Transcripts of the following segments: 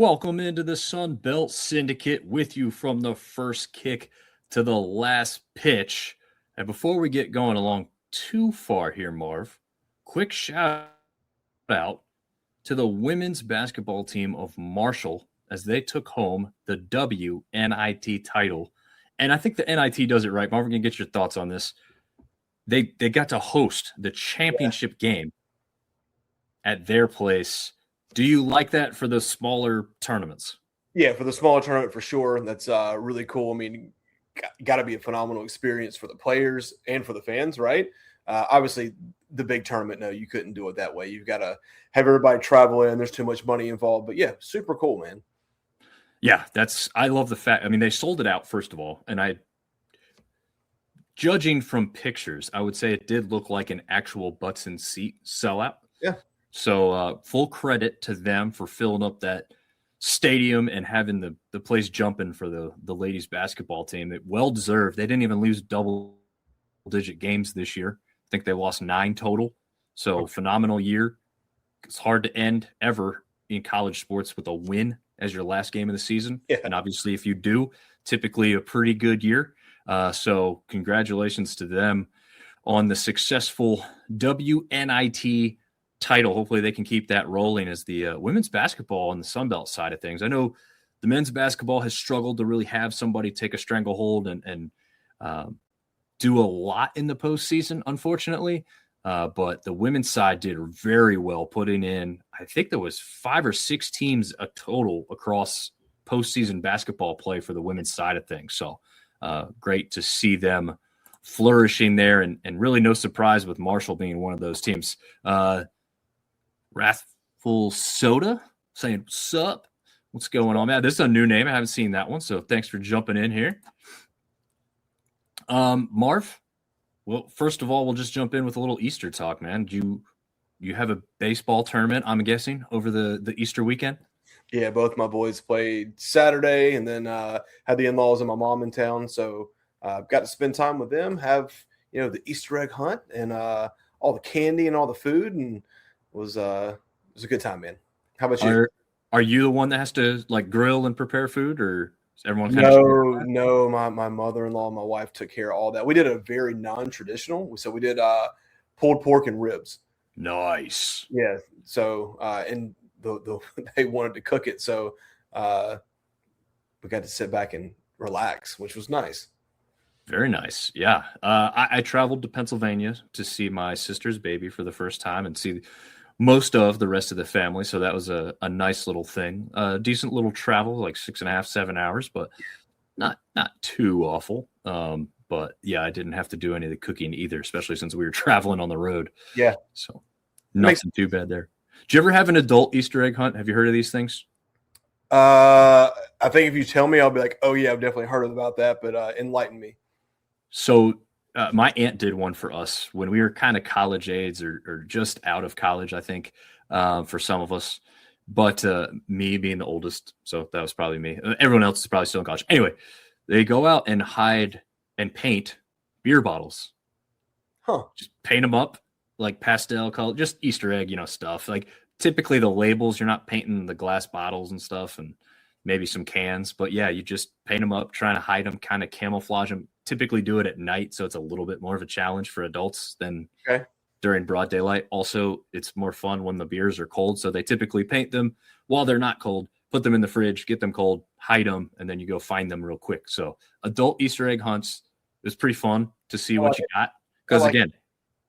Welcome into the Sunbelt Syndicate with you from the first kick to the last pitch. And before we get going along too far here, Marv, quick shout out to the women's basketball team of Marshall as they took home the WNIT title. And I think the NIT does it right. Marv, we're going to get your thoughts on this. They got to host the championship game at their place. Do you like that for the smaller tournaments? Yeah, for the smaller tournament, for sure. That's really cool. I mean, got to be a phenomenal experience for the players and for the fans, right? Obviously, the big tournament, no, you couldn't do it that way. You've got to have everybody travel in. There's too much money involved. But, yeah, super cool, man. Yeah, I love the fact. I mean, they sold it out, first of all. And judging from pictures, I would say it did look like an actual butts and seat sellout. Yeah. So full credit to them for filling up that stadium and having the place jumping for the ladies basketball team. It well deserved. They didn't even lose double-digit games this year. I think they lost 9 total. So phenomenal year. It's hard to end ever in college sports with a win as your last game of the season. Yeah. And obviously, if you do, typically a pretty good year. So congratulations to them on the successful WNIT title. Hopefully they can keep that rolling as the women's basketball on the Sunbelt side of things. I know the men's basketball has struggled to really have somebody take a stranglehold and do a lot in the postseason, unfortunately. But the women's side did very well, putting in, I think there was 5 or 6 teams a total across postseason basketball play for the women's side of things. So great to see them flourishing there, and really no surprise with Marshall being one of those teams. Wrathful Soda saying, sup? What's going on, man? This is a new name. I haven't seen that one, so thanks for jumping in here. Marv, well, first of all, we'll just jump in with a little Easter talk, man. Do you have a baseball tournament, I'm guessing, over the Easter weekend? Yeah, both my boys played Saturday, and then had the in-laws and my mom in town, so got to spend time with them, have the Easter egg hunt and all the candy and all the food, and it was a good time, man. How about you? Are you the one that has to like grill and prepare food, or is everyone No, my mother-in-law and my wife took care of all that. We did a very non-traditional, so we did pulled pork and ribs. Nice. Yeah, so and they wanted to cook it, so we got to sit back and relax, which was nice. Very nice. Yeah. I traveled to Pennsylvania to see my sister's baby for the first time and see most of the rest of the family. So that was a nice little thing. Decent little travel, like 6.5, 7 hours, but not too awful. But yeah, I didn't have to do any of the cooking either, especially since we were traveling on the road. Yeah. So nothing too bad there. Did you ever have an adult Easter egg hunt? Have you heard of these things? I think if you tell me, I'll be like, oh yeah, I've definitely heard about that, but enlighten me. So my aunt did one for us when we were kind of college age or just out of college, I think, for some of us. But me being the oldest, so that was probably me. Everyone else is probably still in college. Anyway, they go out and hide and paint beer bottles. Huh. Just paint them up like pastel color, just Easter egg, stuff. Like typically the labels, you're not painting the glass bottles and stuff and maybe some cans. But yeah, you just paint them up, trying to hide them, kind of camouflage them. Typically do it at night, so it's a little bit more of a challenge for adults than during broad daylight. Also, it's more fun when the beers are cold, so they typically paint them while they're not cold, put them in the fridge, get them cold, hide them, and then you go find them real quick. So adult Easter egg hunts is pretty fun to see what you got, because again,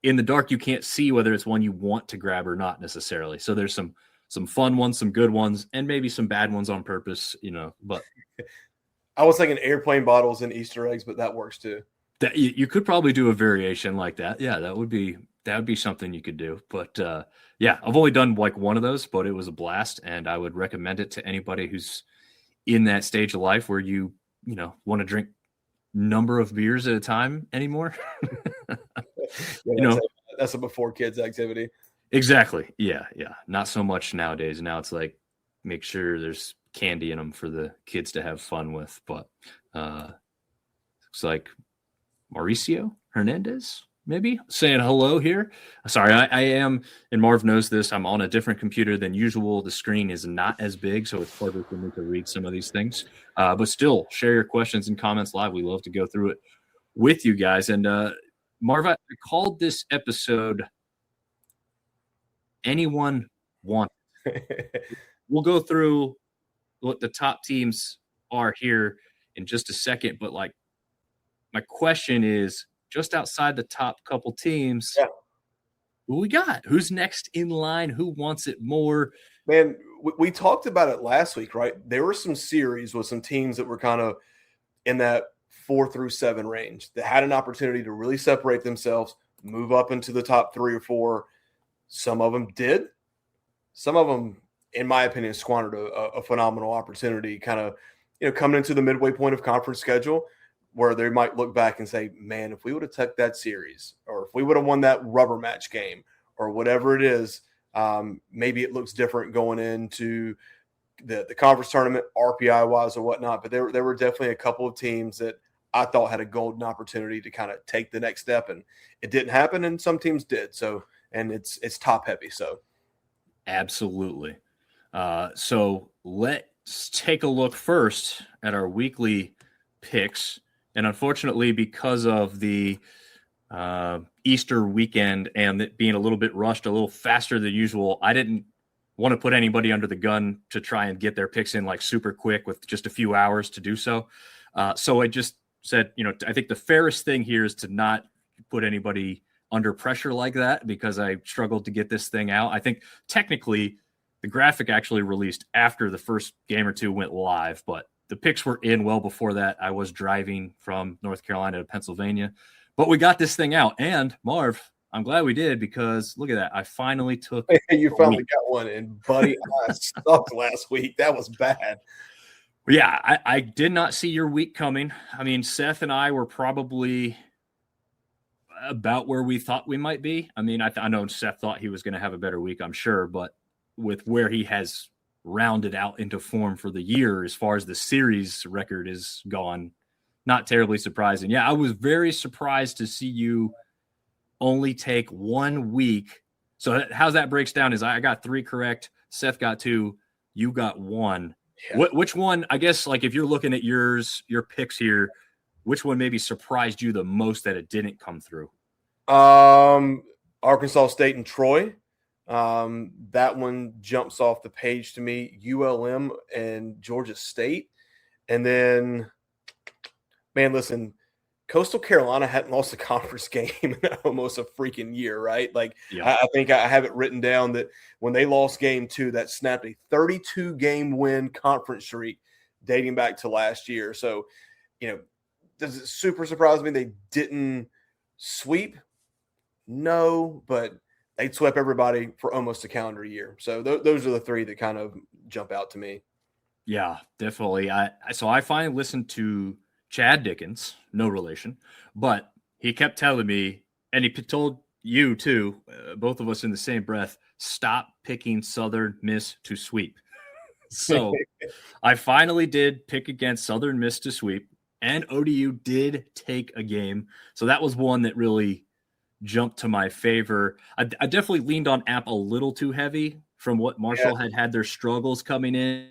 in the dark you can't see whether it's one you want to grab or not necessarily. So there's some fun ones, some good ones, and maybe some bad ones on purpose, but I was thinking airplane bottles and Easter eggs, but that works too. That you could probably do a variation like that. Yeah, that would be something you could do. But yeah, I've only done like one of those, but it was a blast, and I would recommend it to anybody who's in that stage of life where you want to drink number of beers at a time anymore. That's a before kids activity. Exactly. Yeah. Not so much nowadays. Now it's like make sure there's candy in them for the kids to have fun with. But looks like Mauricio Hernandez maybe saying hello here. Sorry, I am, and Marv knows this. I'm on a different computer than usual. The screen is not as big, so it's harder for me to read some of these things. But still, share your questions and comments live. We love to go through it with you guys. And Marv, I called this episode "Anyone Want." We'll go through what the top teams are here in just a second, but like my question is, just outside the top couple teams, Yeah. who we got? Who's next in line? Who wants it more? Man, we talked about it last week, right? There were some series with some teams that were kind of in that 4 through 7 range that had an opportunity to really separate themselves, move up into the top 3 or 4. Some of them did. Some of them, in my opinion, squandered a phenomenal opportunity, kind of, coming into the midway point of conference schedule, where they might look back and say, man, if we would have took that series, or if we would have won that rubber match game, or whatever it is, maybe it looks different going into the conference tournament, RPI wise or whatnot. But there were definitely a couple of teams that I thought had a golden opportunity to kind of take the next step, and it didn't happen. And some teams did. So, and it's top heavy. So Absolutely. So let's take a look first at our weekly picks. And unfortunately, because of the Easter weekend and it being a little bit rushed, a little faster than usual, I didn't want to put anybody under the gun to try and get their picks in like super quick with just a few hours to do so. So I just said, I think the fairest thing here is to not put anybody under pressure like that, because I struggled to get this thing out. I think technically the graphic actually released after the first game or two went live, but the picks were in well before that. I was driving from North Carolina to Pennsylvania, but we got this thing out. And Marv, I'm glad we did, because look at that. I finally took you finally got one. And buddy, I sucked last week. That was bad. Yeah, I did not see your week coming. I mean, Seth and I were probably about where we thought we might be. I mean, I know Seth thought he was going to have a better week, I'm sure, but with where he has rounded out into form for the year as far as the series record is gone, not terribly surprising. Yeah, I was very surprised to see you only take 1 week. So how's that breaks down is I got 3 correct, Seth got 2, you got 1. Yeah. Which one, I guess, like if you're looking at your picks here, which one maybe surprised you the most that it didn't come through? Arkansas State and Troy. That one jumps off the page to me. ULM and Georgia State. And then, man, listen, Coastal Carolina hadn't lost a conference game in almost a freaking year, right? Like, yeah. I think I have it written down that when they lost game 2, that snapped a 32-game win conference streak dating back to last year. So, does it super surprise me they didn't sweep? No, but they swept everybody for almost a calendar year. So those are the 3 that kind of jump out to me. Yeah, definitely. So I finally listened to Chad Dickens, no relation, but he kept telling me, and he told you too, both of us in the same breath, stop picking Southern Miss to sweep. So I finally did pick against Southern Miss to sweep, and ODU did take a game. So that was one that really jumped to my favor. I definitely leaned on App a little too heavy from what Marshall had their struggles coming in.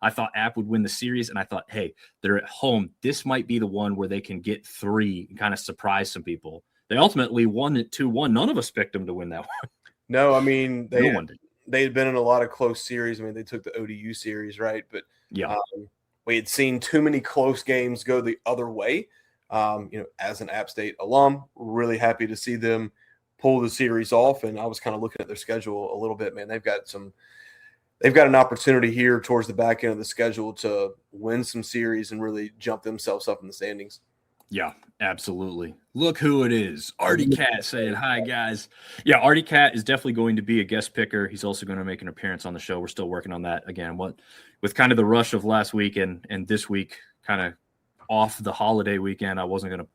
I thought App would win the series, and I thought, hey, they're at home. This might be the one where they can get 3 and kind of surprise some people. They ultimately won it 2-1. None of us picked them to win that one. No, I mean, they had been in a lot of close series. I mean, they took the ODU series, right? But yeah, we had seen too many close games go the other way. As an App State alum, really happy to see them pull the series off. And I was kind of looking at their schedule a little bit, man. They've got an opportunity here towards the back end of the schedule to win some series and really jump themselves up in the standings. Yeah, absolutely. Look who it is. Artie Cat saying, hi, guys. Yeah, Artie Cat is definitely going to be a guest picker. He's also going to make an appearance on the show. We're still working on that. Again, with kind of the rush of last week and this week kind of off the holiday weekend, I wasn't going to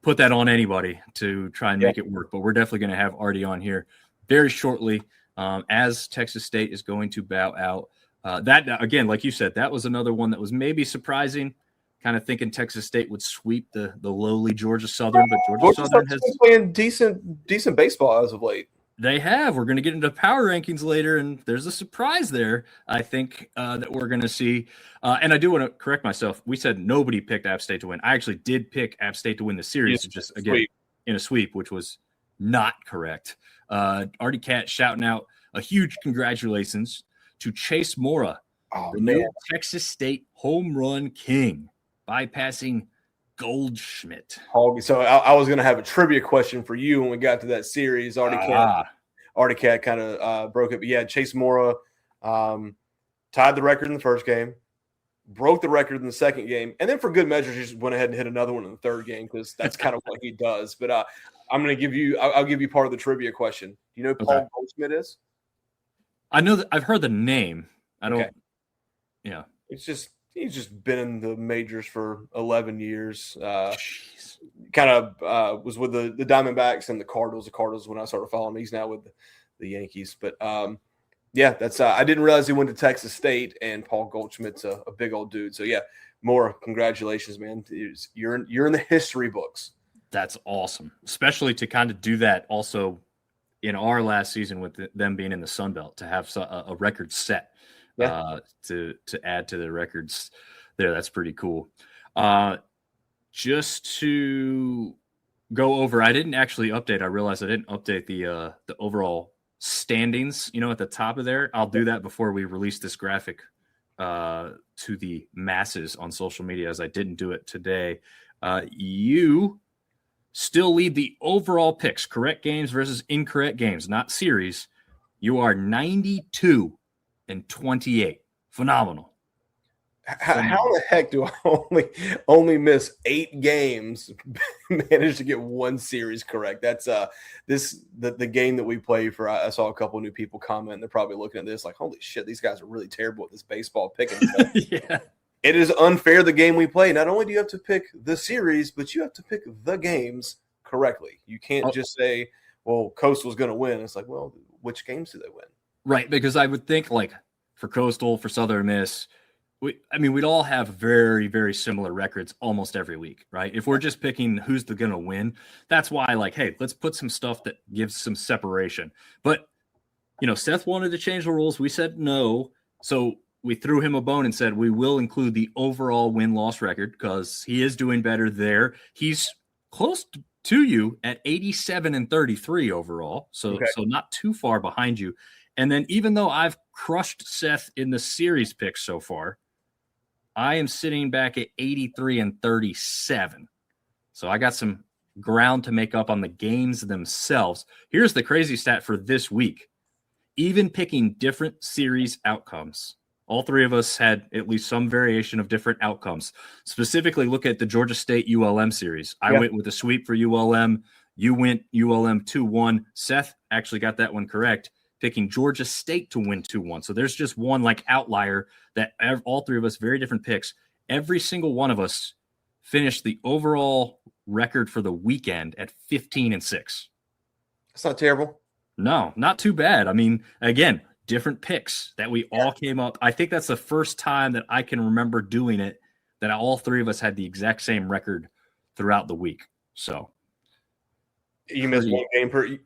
put that on anybody to try and make it work. But we're definitely going to have Artie on here very shortly as Texas State is going to bow out. That, again, like you said, that was another one that was maybe surprising. kind of thinking Texas State would sweep the lowly Georgia Southern, but Georgia Georgia Southern Southern's has been playing decent baseball as of late. they have. We're going to get into power rankings later, and there's a surprise there, I think, that we're going to see. And I do want to correct myself. We said nobody picked App State to win. I actually did pick App State to win the series, just again in a sweep, which was not correct. Artie Cat shouting out a huge congratulations to Chase Mora, the new Texas State home run king, bypassing Goldschmidt. So I was going to have a trivia question for you when we got to that series. Artie Cat kind of broke it. But yeah, Chase Mora tied the record in the first game, broke the record in the second game, and then for good measure, just went ahead and hit another one in the third game because that's kind of what he does. But I'm going to give you – I'll give you part of the trivia question. Do you know who Paul Goldschmidt is? I know that I've heard the name. I don't yeah. He's just been in the majors for 11 years. Kind of was with the Diamondbacks and the Cardinals. The Cardinals when I started following him. He's now with the Yankees. But yeah, that's I didn't realize he went to Texas State, and Paul Goldschmidt's a big old dude. So yeah, Mora, congratulations, man. You're in the history books. That's awesome, especially to kind of do that also in our last season with them being in the sunbelt to have a record set. To add to the records there. That's pretty cool. Just to go over, I didn't actually update. I realized I didn't update the overall standings, at the top of there. I'll do that before we release this graphic to the masses on social media, as I didn't do it today. You still lead the overall picks, correct games versus incorrect games, not series. You are 92 and 28. Phenomenal. How the heck do I only miss 8 games, manage to get one series correct? That's the game that we play for. I saw a couple of new people comment. They're probably looking at this like, holy shit, these guys are really terrible at this baseball picking. Yeah. It is unfair, the game we play. Not only do you have to pick the series, but you have to pick the games correctly. You can't just say, well, Coastal's going to win. It's like, well, which games do they win? Right, because I would think like for Coastal, for Southern Miss, we'd all have very, very similar records almost every week, right? If we're just picking who's going to win, that's why, like, hey, let's put some stuff that gives some separation. But, Seth wanted to change the rules. We said no. So we threw him a bone and said we will include the overall win-loss record because he is doing better there. He's close to you at 87 and 33 overall, so not too far behind you. And then even though I've crushed Seth in the series picks so far, I am sitting back at 83 and 37. So I got some ground to make up on the games themselves. Here's the crazy stat for this week. Even picking different series outcomes, all three of us had at least some variation of different outcomes. Specifically, look at the Georgia State ULM series. I went with a sweep for ULM. You went ULM 2-1. Seth actually got that one correct, picking Georgia State to win 2-1. So there's just one like outlier that all three of us, very different picks. Every single one of us finished the overall record for the weekend at 15 and 6. That's not terrible. No, not too bad. I mean, again, different picks that we all came up. I think that's the first time that I can remember doing it, that all three of us had the exact same record throughout the week. So you missed one game per.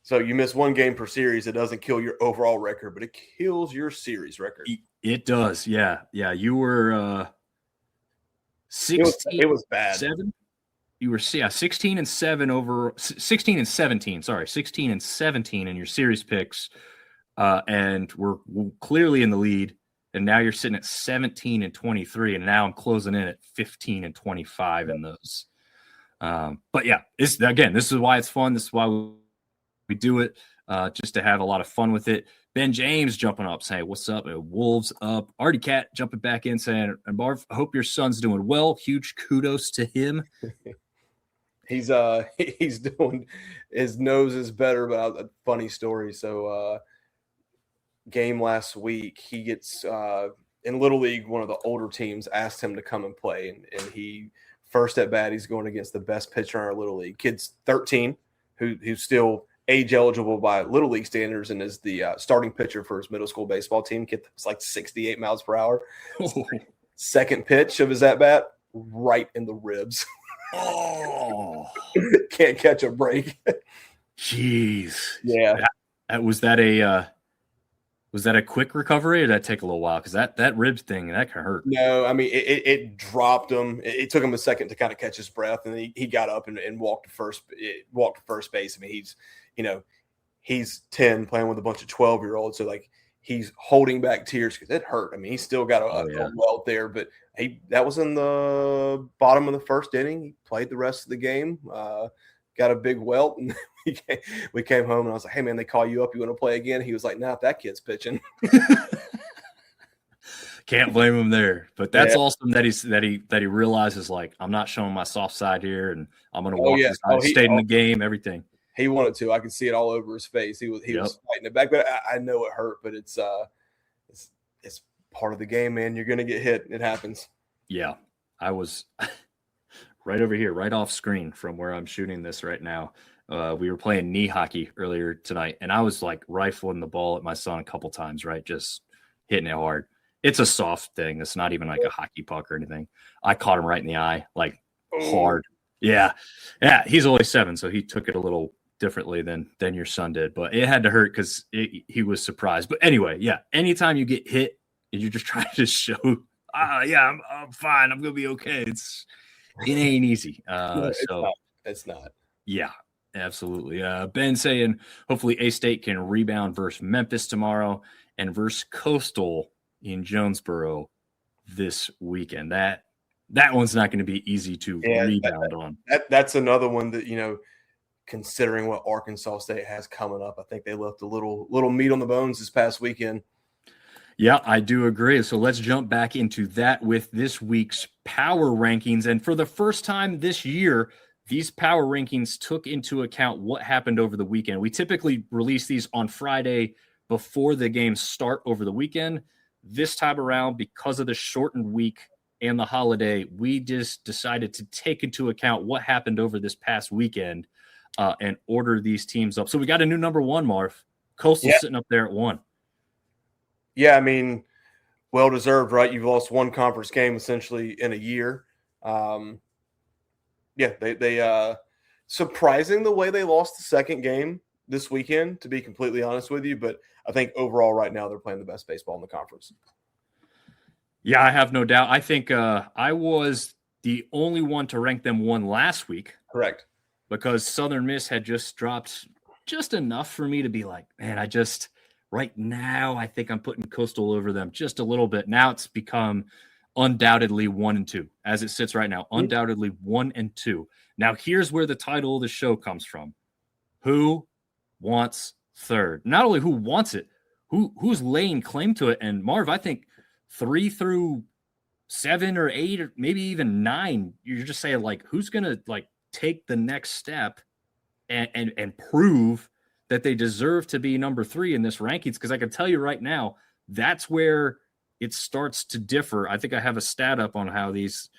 So you miss one game per series. It doesn't kill your overall record, but it kills your series record. It does. Yeah. You were 16. It was bad. 7. You were 16 and 7 over 16 and 17. Sorry, 16 and 17 in your series picks, and we're clearly in the lead. And now you're sitting at 17 and 23, and now I'm closing in at 15 and 25 in those. But yeah, this is why it's fun. This is why we do it, just to have a lot of fun with it. Ben James jumping up saying, what's up? Wolves up. Artie Cat jumping back in saying, and Marv, I hope your son's doing well. Huge kudos to him. He's doing, his nose is better, but a funny story. So game last week, he gets in Little League, one of the older teams asked him to come and play, and he first at bat, he's going against the best pitcher in our Little League. Kid's 13, who's still age eligible by Little League standards and is the starting pitcher for his middle school baseball team. Kid was like 68 miles per hour. Second pitch of his at bat, right in the ribs. Oh, Can't catch a break. jeez. Yeah. Was that a quick recovery, or did that take a little while? Because that rib thing, that can hurt. No, I mean it dropped him. It took him a second to kind of catch his breath, and he got up and walked to first base. I mean, he's 10 playing with a bunch of 12-year-olds, so like he's holding back tears because it hurt. I mean, he's still got a welt there, but that was in the bottom of the first inning. He played the rest of the game, got a big welt, and we came home, and I was like, "Hey man, they call you up. You want to play again?" He was like, "Nah, that kid's pitching." Can't blame him there, but that's awesome that he realizes, like, I'm not showing my soft side here, and I'm going to walk this side. Stayed in the game, everything. He wanted to. I could see it all over his face. He was fighting it back, but I know it hurt. But it's part of the game, man. You're going to get hit. It happens. Yeah, I was right over here, right off screen from where I'm shooting this right now. We were playing knee hockey earlier tonight, and I was like rifling the ball at my son a couple times, right, just hitting it hard. It's a soft thing. It's not even like a hockey puck or anything. I caught him right in the eye, like hard. Yeah. He's only 7, so he took it a little differently than your son did, but it had to hurt because he was surprised. But anyway, yeah, anytime you get hit and you're just trying to show, I'm fine, I'm gonna be okay. It ain't easy. It's not. Yeah, absolutely. Ben saying hopefully A-State can rebound versus Memphis tomorrow and versus Coastal in Jonesboro this weekend. That one's not going to be easy to rebound on. That's another one that, considering what Arkansas State has coming up, I think they left a little meat on the bones this past weekend. Yeah, I do agree. So let's jump back into that with this week's power rankings. And for the first time this year, these power rankings took into account what happened over the weekend. We typically release these on Friday before the games start over the weekend. This time around, because of the shortened week and the holiday, we just decided to take into account what happened over this past weekend and order these teams up. So we got a new number 1, Marv. Coastal sitting up there at 1. Yeah, I mean, well-deserved, right? You've lost one conference game essentially in a year. They surprising the way they lost the second game this weekend, to be completely honest with you. But I think overall right now they're playing the best baseball in the conference. Yeah, I have no doubt. I think I was the only one to rank them 1 last week. Correct. Because Southern Miss had just dropped just enough for me to be like, man, right now, I think I'm putting Coastal over them just a little bit. Now it's become undoubtedly 1 and 2 as it sits right now. Undoubtedly 1 and 2. Now here's where the title of the show comes from. Who wants third? Not only who wants it, who's laying claim to it. And Marv, I think 3 through 7 or 8 or maybe even 9, you're just saying like, who's going to like take the next step and prove that they deserve to be number 3 in this rankings? Because I can tell you right now, that's where it starts to differ. I think I have a stat up on how these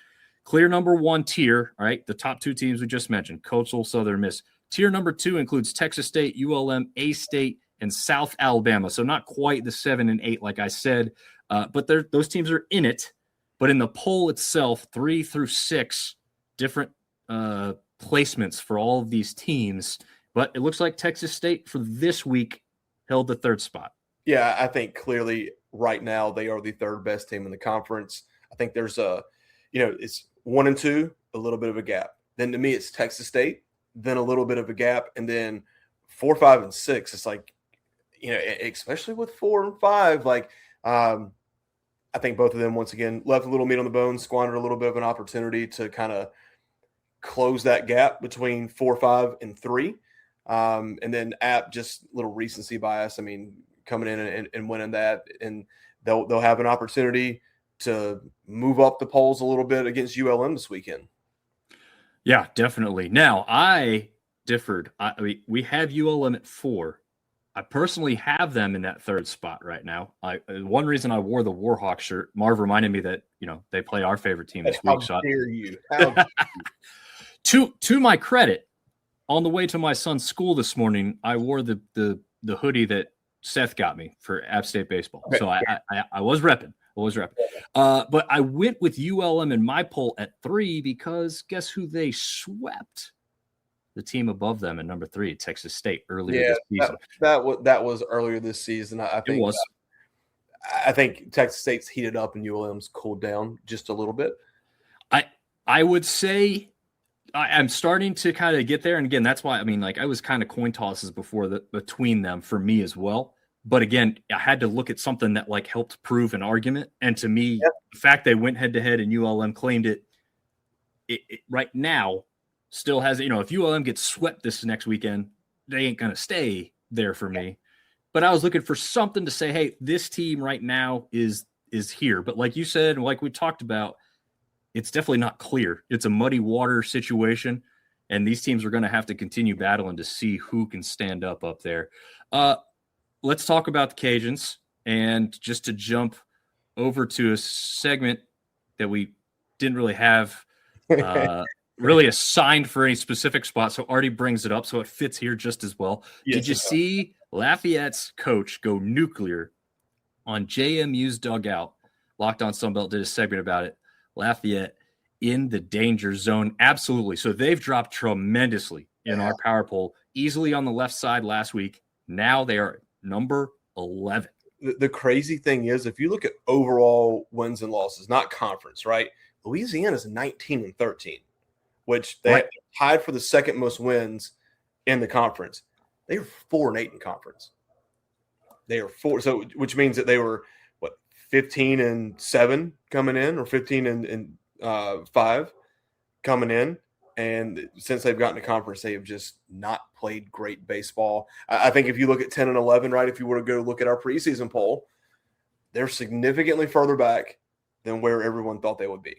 clear number 1 tier, right? The top 2 teams we just mentioned, Coastal, Southern Miss. Tier number 2 includes Texas State, ULM, A-State, and South Alabama. So not quite the 7 and 8, like I said, but those teams are in it. But in the poll itself, 3 through 6 different placements for all of these teams. But it looks like Texas State for this week held the 3rd spot. Yeah, I think clearly right now they are the 3rd best team in the conference. I think there's it's 1 and 2, a little bit of a gap. Then to me, it's Texas State, then a little bit of a gap. And then 4, 5, and 6, it's like, especially with 4 and 5, like I think both of them, once again, left a little meat on the bone, squandered a little bit of an opportunity to kind of close that gap between 4, 5, and 3. And then App, just a little recency bias. I mean, coming in and winning that, and they'll have an opportunity to move up the polls a little bit against ULM this weekend. Yeah, definitely. Now, I differed. We have ULM at 4. I personally have them in that 3rd spot right now. One reason I wore the Warhawk shirt, Marv reminded me that they play our favorite team this week. How dare you? How dare you? To my credit, on the way to my son's school this morning, I wore the hoodie that Seth got me for App State baseball. Okay. So I was repping. Boys rep. But I went with ULM in my poll at 3 because guess who they swept? The team above them at number 3, Texas State, earlier this season. That was earlier this season. I think it was. I think Texas State's heated up and ULM's cooled down just a little bit. I would say I'm starting to kind of get there. And again, that's why, I mean, like I was kind of coin tosses between them for me as well. But again, I had to look at something that like helped prove an argument. And to me, the fact they went head to head and ULM claimed it right now still has, if ULM gets swept this next weekend, they ain't going to stay there for me. But I was looking for something to say, hey, this team right now is here. But like you said, like we talked about, it's definitely not clear. It's a muddy water situation, and these teams are going to have to continue battling to see who can stand up there. Let's talk about the Cajuns, and just to jump over to a segment that we didn't really have really assigned for any specific spot, so Artie brings it up, so it fits here just as well. Yes, did you see Lafayette's coach go nuclear on JMU's dugout? Locked On Sunbelt did a segment about it. Lafayette in the danger zone. Absolutely. So they've dropped tremendously in our power poll, easily on the left side last week. Now they are number 11. The crazy thing is, if you look at overall wins and losses, not conference, right? Louisiana's 19-13, which they tied for the second most wins in the conference. They were 4-8 in conference. They are 4, so which means that they were 15-7 coming in, or 15-5 coming in. And since they've gotten to conference, they have just not played great baseball. I think if you look at 10-11, right, if you were to go look at our preseason poll, they're significantly further back than where everyone thought they would be.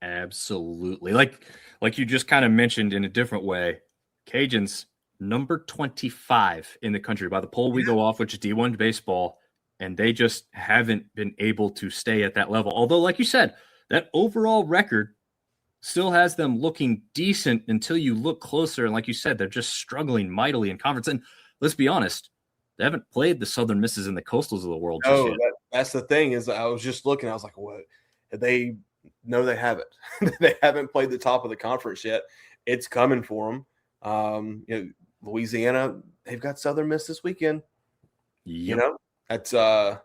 Absolutely. Like you just kind of mentioned in a different way, Cajuns, number 25 in the country by the poll we go off, which is D1 baseball. And they just haven't been able to stay at that level. Although, like you said, that overall record still has them looking decent until you look closer. And like you said, they're just struggling mightily in conference. And let's be honest, they haven't played the Southern Misses and the Coastals of the world. Oh, that's the thing is I was just looking. I was like, what? They haven't. They haven't played the top of the conference yet. It's coming for them. Louisiana, they've got Southern Miss this weekend. Yep. That's I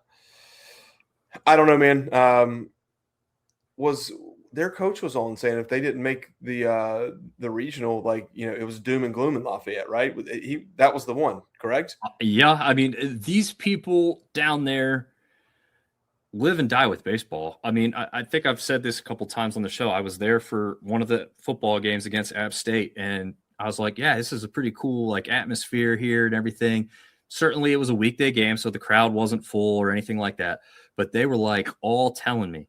don't know, man. Was their coach was on saying if they didn't make the regional, it was doom and gloom in Lafayette, right? That was the one, correct? Yeah, I mean, these people down there live and die with baseball. I mean, I think I've said this a couple times on the show. I was there for one of the football games against App State, and I was like, yeah, this is a pretty cool atmosphere here and everything. Certainly it was a weekday game, so the crowd wasn't full or anything like that. But they were all telling me,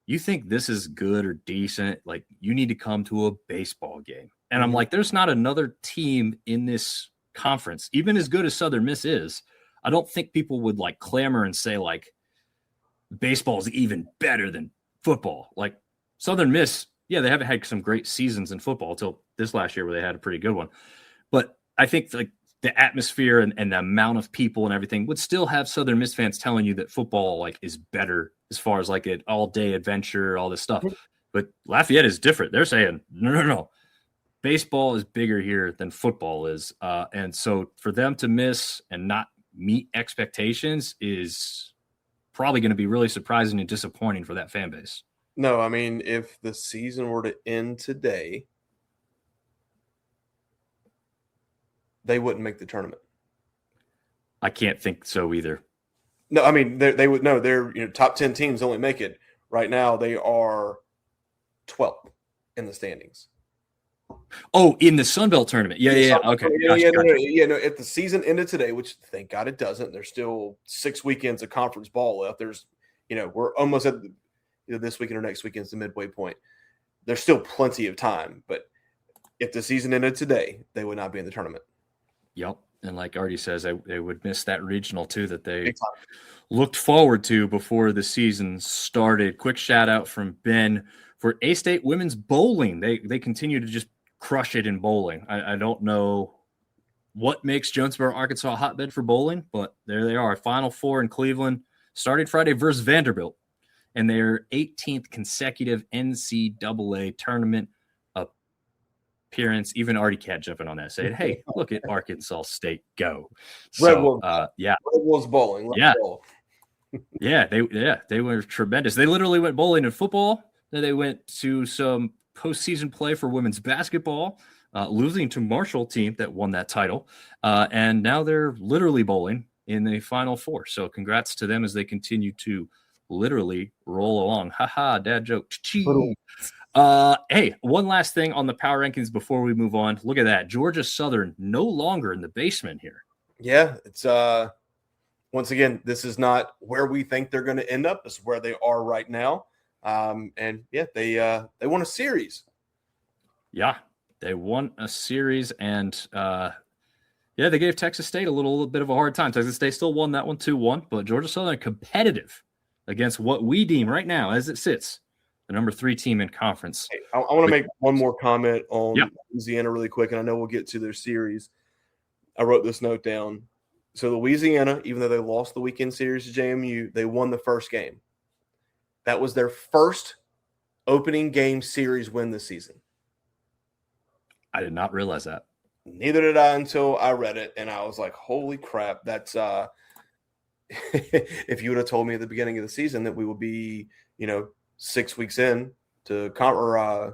you think this is good or decent? You need to come to a baseball game. And I'm like, there's not another team in this conference, even as good as Southern Miss is. I don't think people would clamor and say baseball is even better than football. Southern Miss, yeah, they haven't had some great seasons in football until this last year where they had a pretty good one. But I think the atmosphere and the amount of people and everything would still have Southern Miss fans telling you that football is better as far as an all-day adventure, all this stuff. But Lafayette is different. They're saying, no. Baseball is bigger here than football is. And so for them to miss and not meet expectations is probably going to be really surprising and disappointing for that fan base. No, I mean, if the season were to end today, they wouldn't make the tournament. I can't think so either. No, I mean, they would. No, they're top 10 teams only make it. Right now, they are 12th in the standings. Oh, in the sunbelt tournament. Yeah. Okay. Gotcha. No, if the season ended today, which thank God it doesn't, there's still 6 weekends of conference ball left. There's, we're almost at this weekend or next weekend's the midway point. There's still plenty of time, but if the season ended today, they would not be in the tournament. Yep. And like Artie says, they would miss that regional too that they looked forward to before the season started. Quick shout out from Ben for A-State women's bowling. They continue to just crush it in bowling. I don't know what makes Jonesboro, Arkansas a hotbed for bowling, but there they are. Final Four in Cleveland. Started Friday versus Vanderbilt. and their 18th consecutive NCAA tournament appearance. Even Artie Cat jumping on that, saying, "Hey, look at Arkansas State go!" Red So, Wolves, yeah, Red Wolves bowling. Let's yeah, bowl. they were tremendous. They literally went bowling in football. Then they went to some postseason play for women's basketball, losing to Marshall team that won that title, and now they're literally bowling in the Final Four. So, congrats to them as they continue to literally roll along. Haha, dad joke. Hey, one last thing on the power rankings before we move on. Look at that. Georgia Southern no longer in the basement here. Yeah, it's once again, this is not where we think they're going to end up. This is where they are right now. And yeah, they won a series. Yeah, they won a series, and yeah, they gave Texas State a little bit of a hard time. Texas State still won that one 2-1, but Georgia Southern competitive against what we deem right now, as it sits, the number 3 team in conference. Hey, I want to make one more comment on Louisiana really quick, and I know we'll get to their series. I wrote this note down. So Louisiana, even though they lost the weekend series to JMU, they won the first game. That was their first opening game series win this season. I did not realize that. Neither did I until I read it, and I was like, holy crap, that's if you would have told me at the beginning of the season that we would be, 6 weeks in to how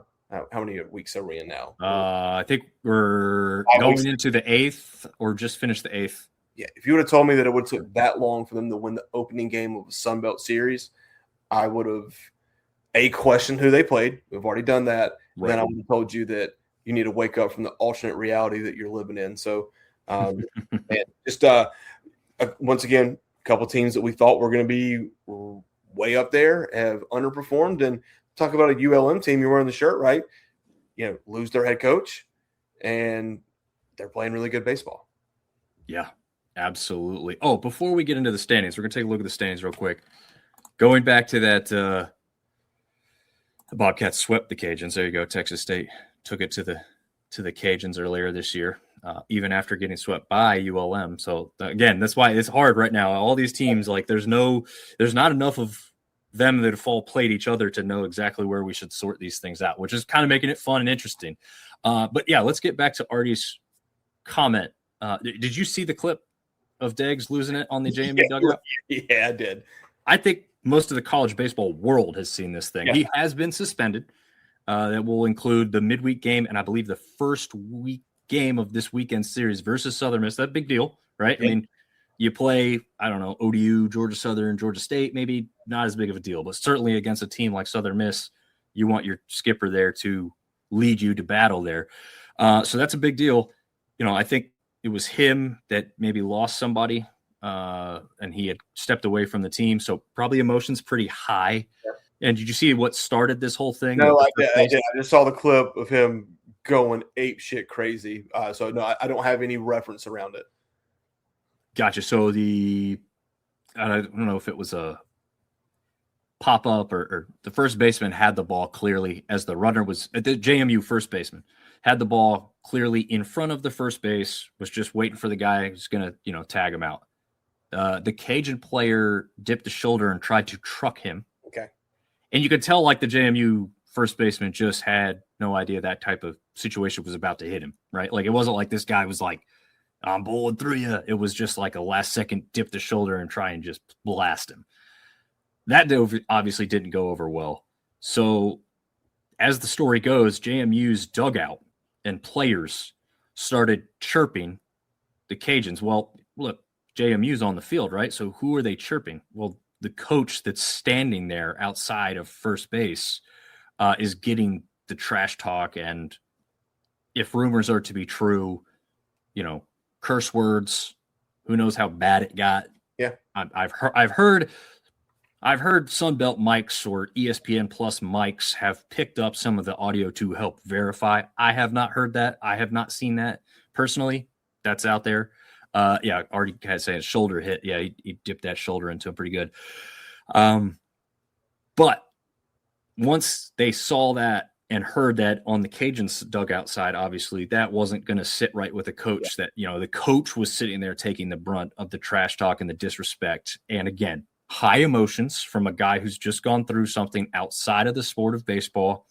many weeks are we in now? I think we're going into the 8th or just finished the 8th. Yeah, if you would have told me that it would take that long for them to win the opening game of the sunbelt series, I would have questioned who they played. We've already done that. Right. Then I would have told you that you need to wake up from the alternate reality that you're living in. So, and just once again, a couple teams that we thought were going to be way up there have underperformed. And talk about a ULM team, you're wearing the shirt, right? Lose their head coach, and they're playing really good baseball. Yeah, absolutely. Oh, before we get into the standings, we're going to take a look at the standings real quick. Going back to that, the Bobcats swept the Cajuns. There you go. Texas State took it to the Cajuns earlier this year, even after getting swept by ULM. So again, that's why it's hard right now. All these teams, like there's not enough of them that have all played each other to know exactly where we should sort these things out, which is kind of making it fun and interesting. But yeah, let's get back to Artie's comment. Did you see the clip of Deggs losing it on the JMU dugout? Yeah, I did. I think most of the college baseball world has seen this thing. Yeah. He has been suspended. That will include the midweek game and I believe the first week game of this weekend series versus Southern Miss. That's a big deal, right? Yeah. I mean, you play, I don't know, ODU, Georgia Southern, Georgia State, maybe not as big of a deal, but certainly against a team like Southern Miss, you want your skipper there to lead you to battle there. So that's a big deal. I think it was him that maybe lost somebody and he had stepped away from the team. So probably emotions pretty high. Yeah. And did you see what started this whole thing? No, I did. I just saw the clip of him going ape shit crazy. So no, I don't have any reference around it. Gotcha. So I don't know if it was a pop up or the first baseman had the ball clearly as the runner was at the JMU first baseman had the ball clearly in front of the first base, was just waiting for the guy who's going to, tag him out. The Cajun player dipped the shoulder and tried to truck him. Okay. And you could tell like the JMU first baseman just had no idea that type of situation was about to hit him, right? Like it wasn't like this guy was like, I'm bowling through you. It was just like a last second dip the shoulder and try and just blast him. That obviously didn't go over well. So as the story goes, JMU's dugout and players started chirping the Cajuns. Well, look, JMU's on the field, right? So who are they chirping? Well, the coach that's standing there outside of first base is getting the trash talk. And if rumors are to be true, curse words, who knows how bad it got. Yeah. I've heard Sunbelt mics or ESPN Plus mics have picked up some of the audio to help verify. I have not heard that. I have not seen that personally. That's out there. Yeah, already had saying shoulder hit. Yeah, he dipped that shoulder into him pretty good. But once they saw that and heard that on the Cajuns dugout side, obviously that wasn't going to sit right with the coach. Yeah. That the coach was sitting there taking the brunt of the trash talk and the disrespect. And again, high emotions from a guy who's just gone through something outside of the sport of baseball,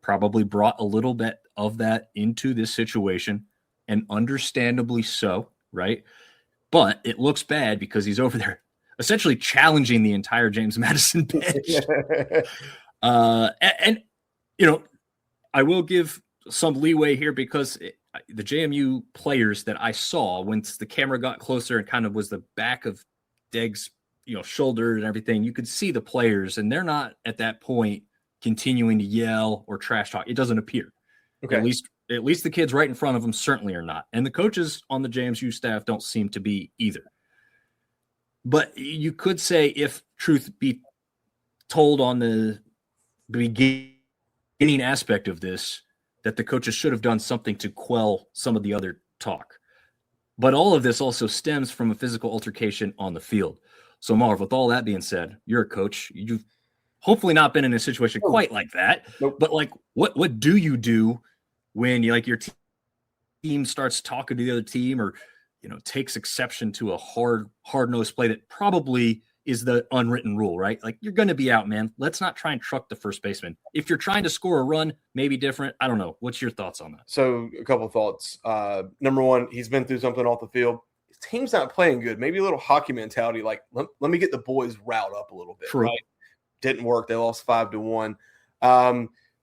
probably brought a little bit of that into this situation, and understandably so, right? But it looks bad because he's over there essentially challenging the entire James Madison bench. And, you know, I will give some leeway here because the JMU players that I saw, once the camera got closer and kind of was the back of Deg's, shoulder and everything, you could see the players, and they're not at that point continuing to yell or trash talk. It doesn't appear. Okay. At least the kids right in front of them certainly are not. And the coaches on the JMU staff don't seem to be either. But you could say, if truth be told on the beginning aspect of this, that the coaches should have done something to quell some of the other talk. But all of this also stems from a physical altercation on the field. So, Marv, with all that being said, you're a coach. You've hopefully not been in a situation quite like that. Nope. But, like, what do you do when your team starts talking to the other team, or takes exception to a hard-nosed play that probably is the unwritten rule, right? Like, you're going to be out, man. Let's not try and truck the first baseman. If you're trying to score a run, maybe different. I don't know. What's your thoughts on that? So a couple of thoughts. Number one, he's been through something off the field. His team's not playing good. Maybe a little hockey mentality, like let me get the boys riled up a little bit. True. Right? Didn't work. They lost 5-1.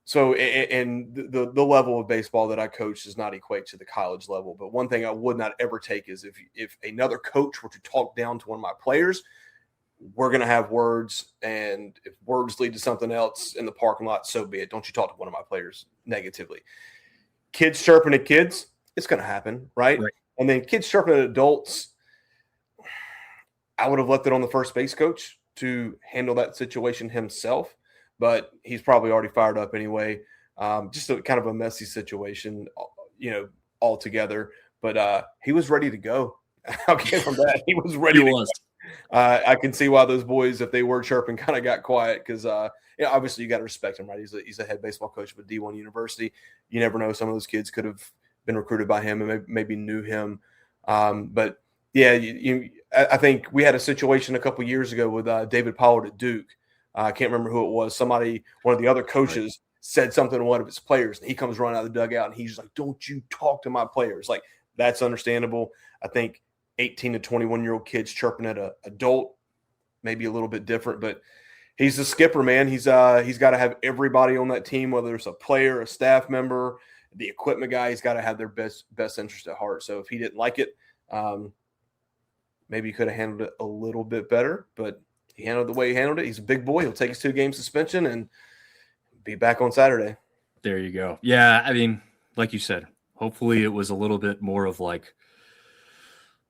So and the level of baseball that I coach does not equate to the college level. But one thing I would not ever take is if another coach were to talk down to one of my players, we're going to have words. And if words lead to something else in the parking lot, so be it. Don't you talk to one of my players negatively. Kids chirping at kids, it's going to happen, right? And then kids chirping at adults, I would have left it on the first base coach to handle that situation himself. But he's probably already fired up anyway. Just a kind of a messy situation, altogether. But he was ready to go. I'll give him that. He was ready to go. I can see why those boys, if they were chirping, kind of got quiet because, obviously you got to respect him, right? He's a head baseball coach of a D1 university. You never know. Some of those kids could have been recruited by him and maybe knew him. But, yeah, I think we had a situation a couple years ago with David Pollard at Duke. I can't remember who it was. One of the other coaches said something to one of his players, and he comes running out of the dugout, and he's like, "Don't you talk to my players." Like, that's understandable. I think 18 to 21-year-old kids chirping at an adult, maybe a little bit different, but he's the skipper, man. He's got to have everybody on that team, whether it's a player, a staff member, the equipment guy. He's got to have their best interest at heart. So if he didn't like it, maybe he could have handled it a little bit better, but he handled it the way he handled it. He's a big boy. He'll take his 2-game suspension and be back on Saturday. There you go. Yeah, I mean, like you said, hopefully it was a little bit more of like,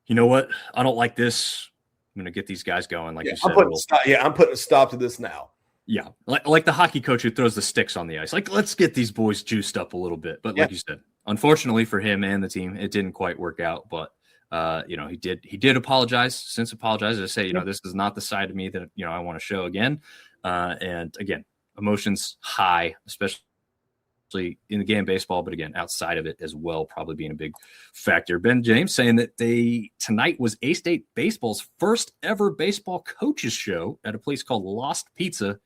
you know what? I don't like this. I'm going to get these guys going. Like you said. I'm putting a stop to this now. Yeah, like the hockey coach who throws the sticks on the ice. Like, let's get these boys juiced up a little bit. But like you said, unfortunately for him and the team, it didn't quite work out. But he did apologize. Since apologized to say, this is not the side of me that I want to show again. And again, emotions high, especially in the game of baseball, but again, outside of it as well, probably being a big factor. Ben James saying that tonight was A-State Baseball's first ever baseball coaches show at a place called Lost Pizza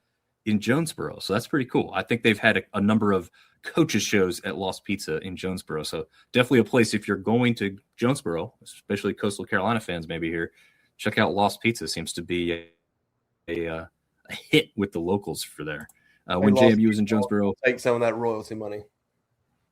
in Jonesboro. So that's pretty cool. I think they've had a number of coaches shows at Lost Pizza in Jonesboro. So definitely a place, if you're going to Jonesboro, especially Coastal Carolina fans maybe here, check out Lost Pizza. Seems to be a hit with the locals for there. When JMU was in Jonesboro, take some of that royalty money.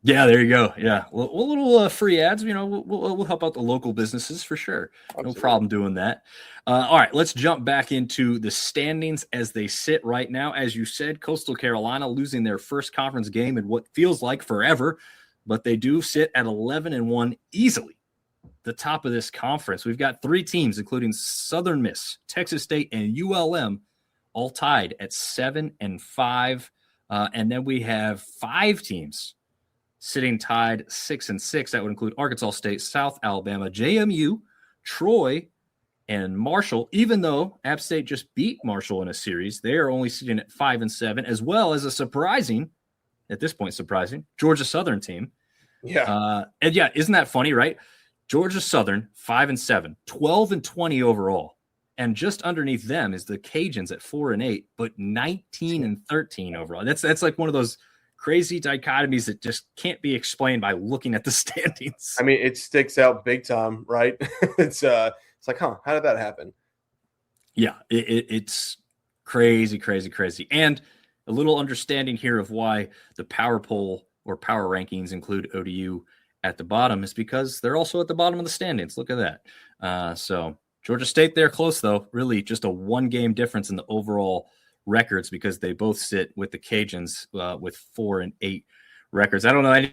Yeah, there you go. Yeah, well, a little free ads. We'll help out the local businesses for sure. Absolutely. No problem doing that. All right, let's jump back into the standings as they sit right now. As you said, Coastal Carolina losing their first conference game in what feels like forever, but they do sit at 11-1 easily. The top of this conference. We've got 3 teams, including Southern Miss, Texas State, and ULM, all tied at 7-5. And then we have 5 teams sitting tied 6-6. That would include Arkansas State, South Alabama, JMU, Troy, and Marshall. Even though App State just beat Marshall in a series, they are only sitting at 5-7, as well as a surprising Georgia Southern team. Yeah. And yeah, isn't that funny, right? Georgia Southern, 5-7, 12-20 overall. And just underneath them is the Cajuns at 4-8, but 19-13 overall. That's like one of those crazy dichotomies that just can't be explained by looking at the standings. I mean, it sticks out big time, right? It's like, how did that happen? Yeah, it's crazy, crazy, crazy. And a little understanding here of why the power poll or power rankings include ODU at the bottom is because they're also at the bottom of the standings. Look at that. So Georgia State, they're close, though. Really just a one-game difference in the overall records because they both sit with the Cajuns with 4-8 records. I don't know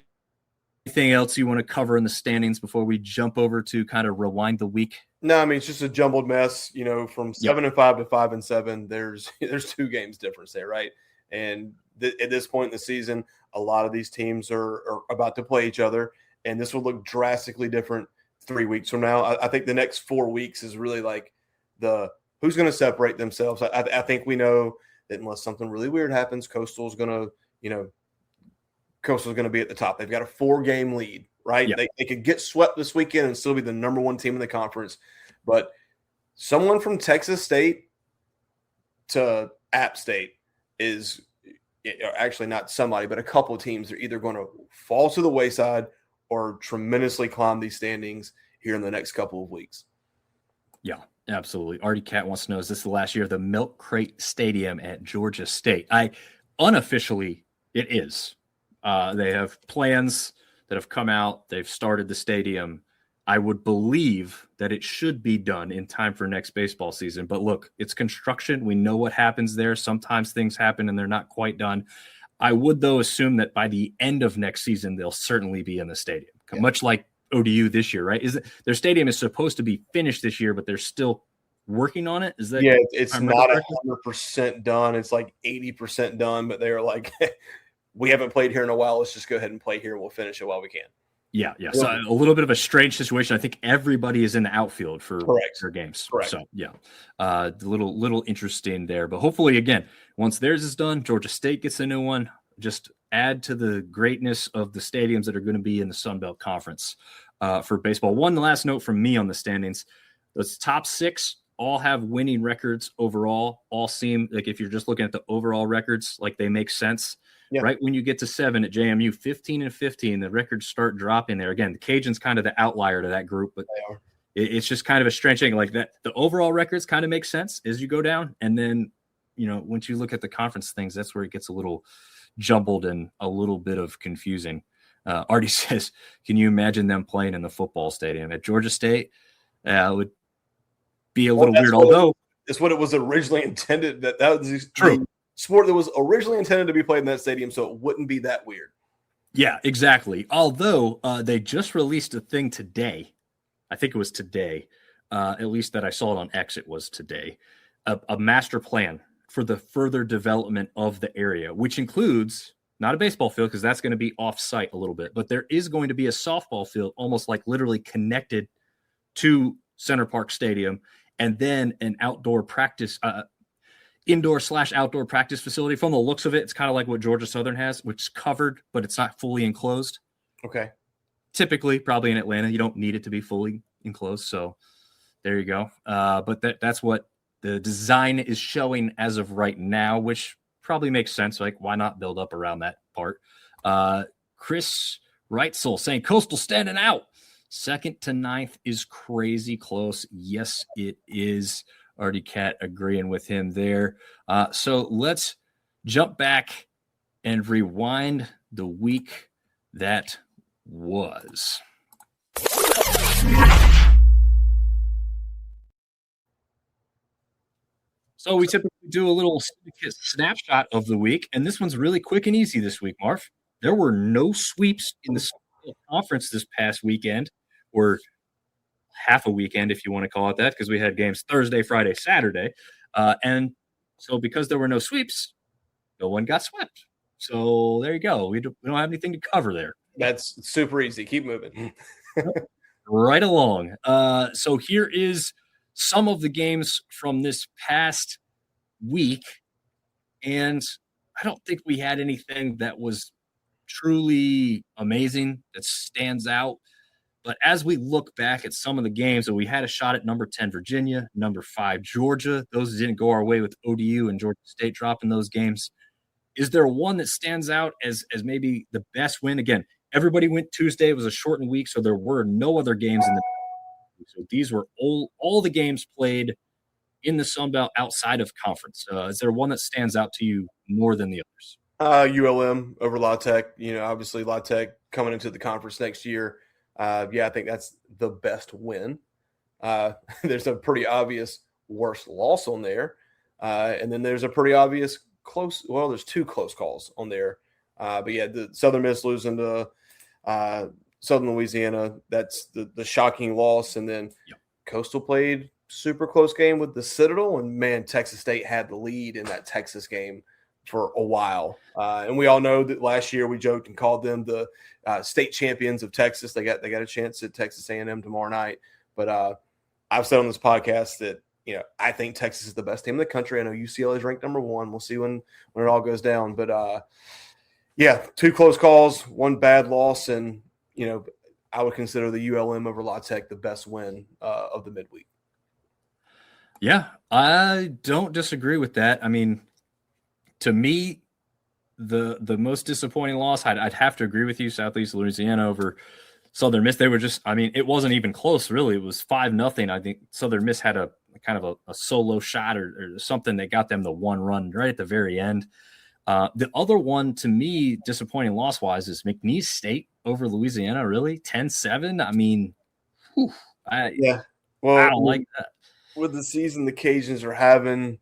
anything else you want to cover in the standings before we jump over to kind of rewind the week. No, I mean, it's just a jumbled mess, from 7-5 to 5-7. There's 2 games difference there, right? And at this point in the season, a lot of these teams are about to play each other, and this will look drastically different 3 weeks from now. I think the next 4 weeks is really like who's going to separate themselves. I think we know that unless something really weird happens, Coastal's going to be at the top. They've got a 4-game lead, right? Yeah. They could get swept this weekend and still be the number 1 team in the conference. But someone from Texas State to App State is actually not somebody, but a couple of teams are either going to fall to the wayside or tremendously climb these standings here in the next couple of weeks. Yeah, absolutely. Artie Cat wants to know, is this the last year of the Milk Crate Stadium at Georgia State? Unofficially, it is. They have plans that have come out. They've started the stadium. I would believe that it should be done in time for next baseball season. But look, it's construction. We know what happens there. Sometimes things happen and they're not quite done. I would, though, assume that by the end of next season, they'll certainly be in the stadium, much like ODU this year, right? Their stadium is supposed to be finished this year, but they're still working on it. Is that? Yeah, it's not 100% done. It's like 80% done, but they're like, we haven't played here in a while. Let's just go ahead and play here. We'll finish it while we can. Yeah. So a little bit of a strange situation. I think everybody is in the outfield for their games. Correct. So a little interesting there. But hopefully, again, once theirs is done, Georgia State gets a new one. Just add to the greatness of the stadiums that are going to be in the Sunbelt Conference for baseball. One last note from me on the standings: those top 6 all have winning records overall. All seem like, if you're just looking at the overall records, like they make sense. Yeah. Right when you get to 7 at JMU, 15-15, the records start dropping there. Again, the Cajuns kind of the outlier to that group, but it's just kind of a strange thing like that. The overall records kind of make sense as you go down. And then, once you look at the conference things, that's where it gets a little jumbled and a little bit of confusing. Artie says, can you imagine them playing in the football stadium at Georgia State? It would be a little weird, although it's what it was originally intended. That was true. Sport that was originally intended to be played in that stadium, so it wouldn't be that weird. Yeah, exactly. Although they just released a thing today. I think it was today, at least that I saw it on X. It was today, a master plan for the further development of the area, which includes not a baseball field because that's going to be off-site a little bit, but there is going to be a softball field almost like literally connected to Center Park Stadium, and then an outdoor practice indoor/outdoor practice facility. From the looks of it, it's kind of like what Georgia Southern has, which is covered, but it's not fully enclosed. Okay. Typically, probably in Atlanta, you don't need it to be fully enclosed. So there you go. But that's what the design is showing as of right now, which probably makes sense. Like, why not build up around that part? Chris Reitzel saying Coastal standing out. 2nd to 9th is crazy close. Yes, it is. Artie Cat agreeing with him there. So let's jump back and rewind the week that was. So we typically do a little syndicate snapshot of the week, and this one's really quick and easy this week, Marv. There were no sweeps in the conference this past weekend, or half a weekend, if you want to call it that, because we had games Thursday, Friday, Saturday. And so because there were no sweeps, no one got swept. So there you go. We don't have anything to cover there. That's super easy. Keep moving. Right along. So here is some of the games from this past week. And I don't think we had anything that was truly amazing that stands out. But as we look back at some of the games, and we had a shot at number 10 Virginia, number 5 Georgia. Those didn't go our way with ODU and Georgia State dropping those games. Is there one that stands out as maybe the best win? Again, everybody went Tuesday. It was a shortened week, so there were no other games in the – so these were all the games played in the Sun Belt outside of conference. Is there one that stands out to you more than the others? ULM over La Tech. Obviously La Tech coming into the conference next year. I think that's the best win. There's a pretty obvious worst loss on there. And then there's a pretty obvious close – well, there's 2 close calls on there. But, yeah, the Southern Miss losing to Southern Louisiana, that's the shocking loss. And then Coastal played super close game with the Citadel, and, man, Texas State had the lead in that Texas game for a while. And we all know that last year we joked and called them the state champions of Texas. They got a chance at Texas A&M tomorrow night. But I've said on this podcast that, I think Texas is the best team in the country. I know UCLA is ranked number 1. We'll see when it all goes down. But, 2 close calls, 1 bad loss. And, I would consider the ULM over La Tech the best win of the midweek. Yeah, I don't disagree with that. I mean, to me, the most disappointing loss, I'd have to agree with you, Southeast Louisiana over Southern Miss. They were just, it wasn't even close, really. It was 5-0. I think Southern Miss had a kind of a solo shot or something that got them the 1 run right at the very end. The other one, to me, disappointing loss-wise, is McNeese State over Louisiana, really? 10-7? I don't like that. With the season the Cajuns are having,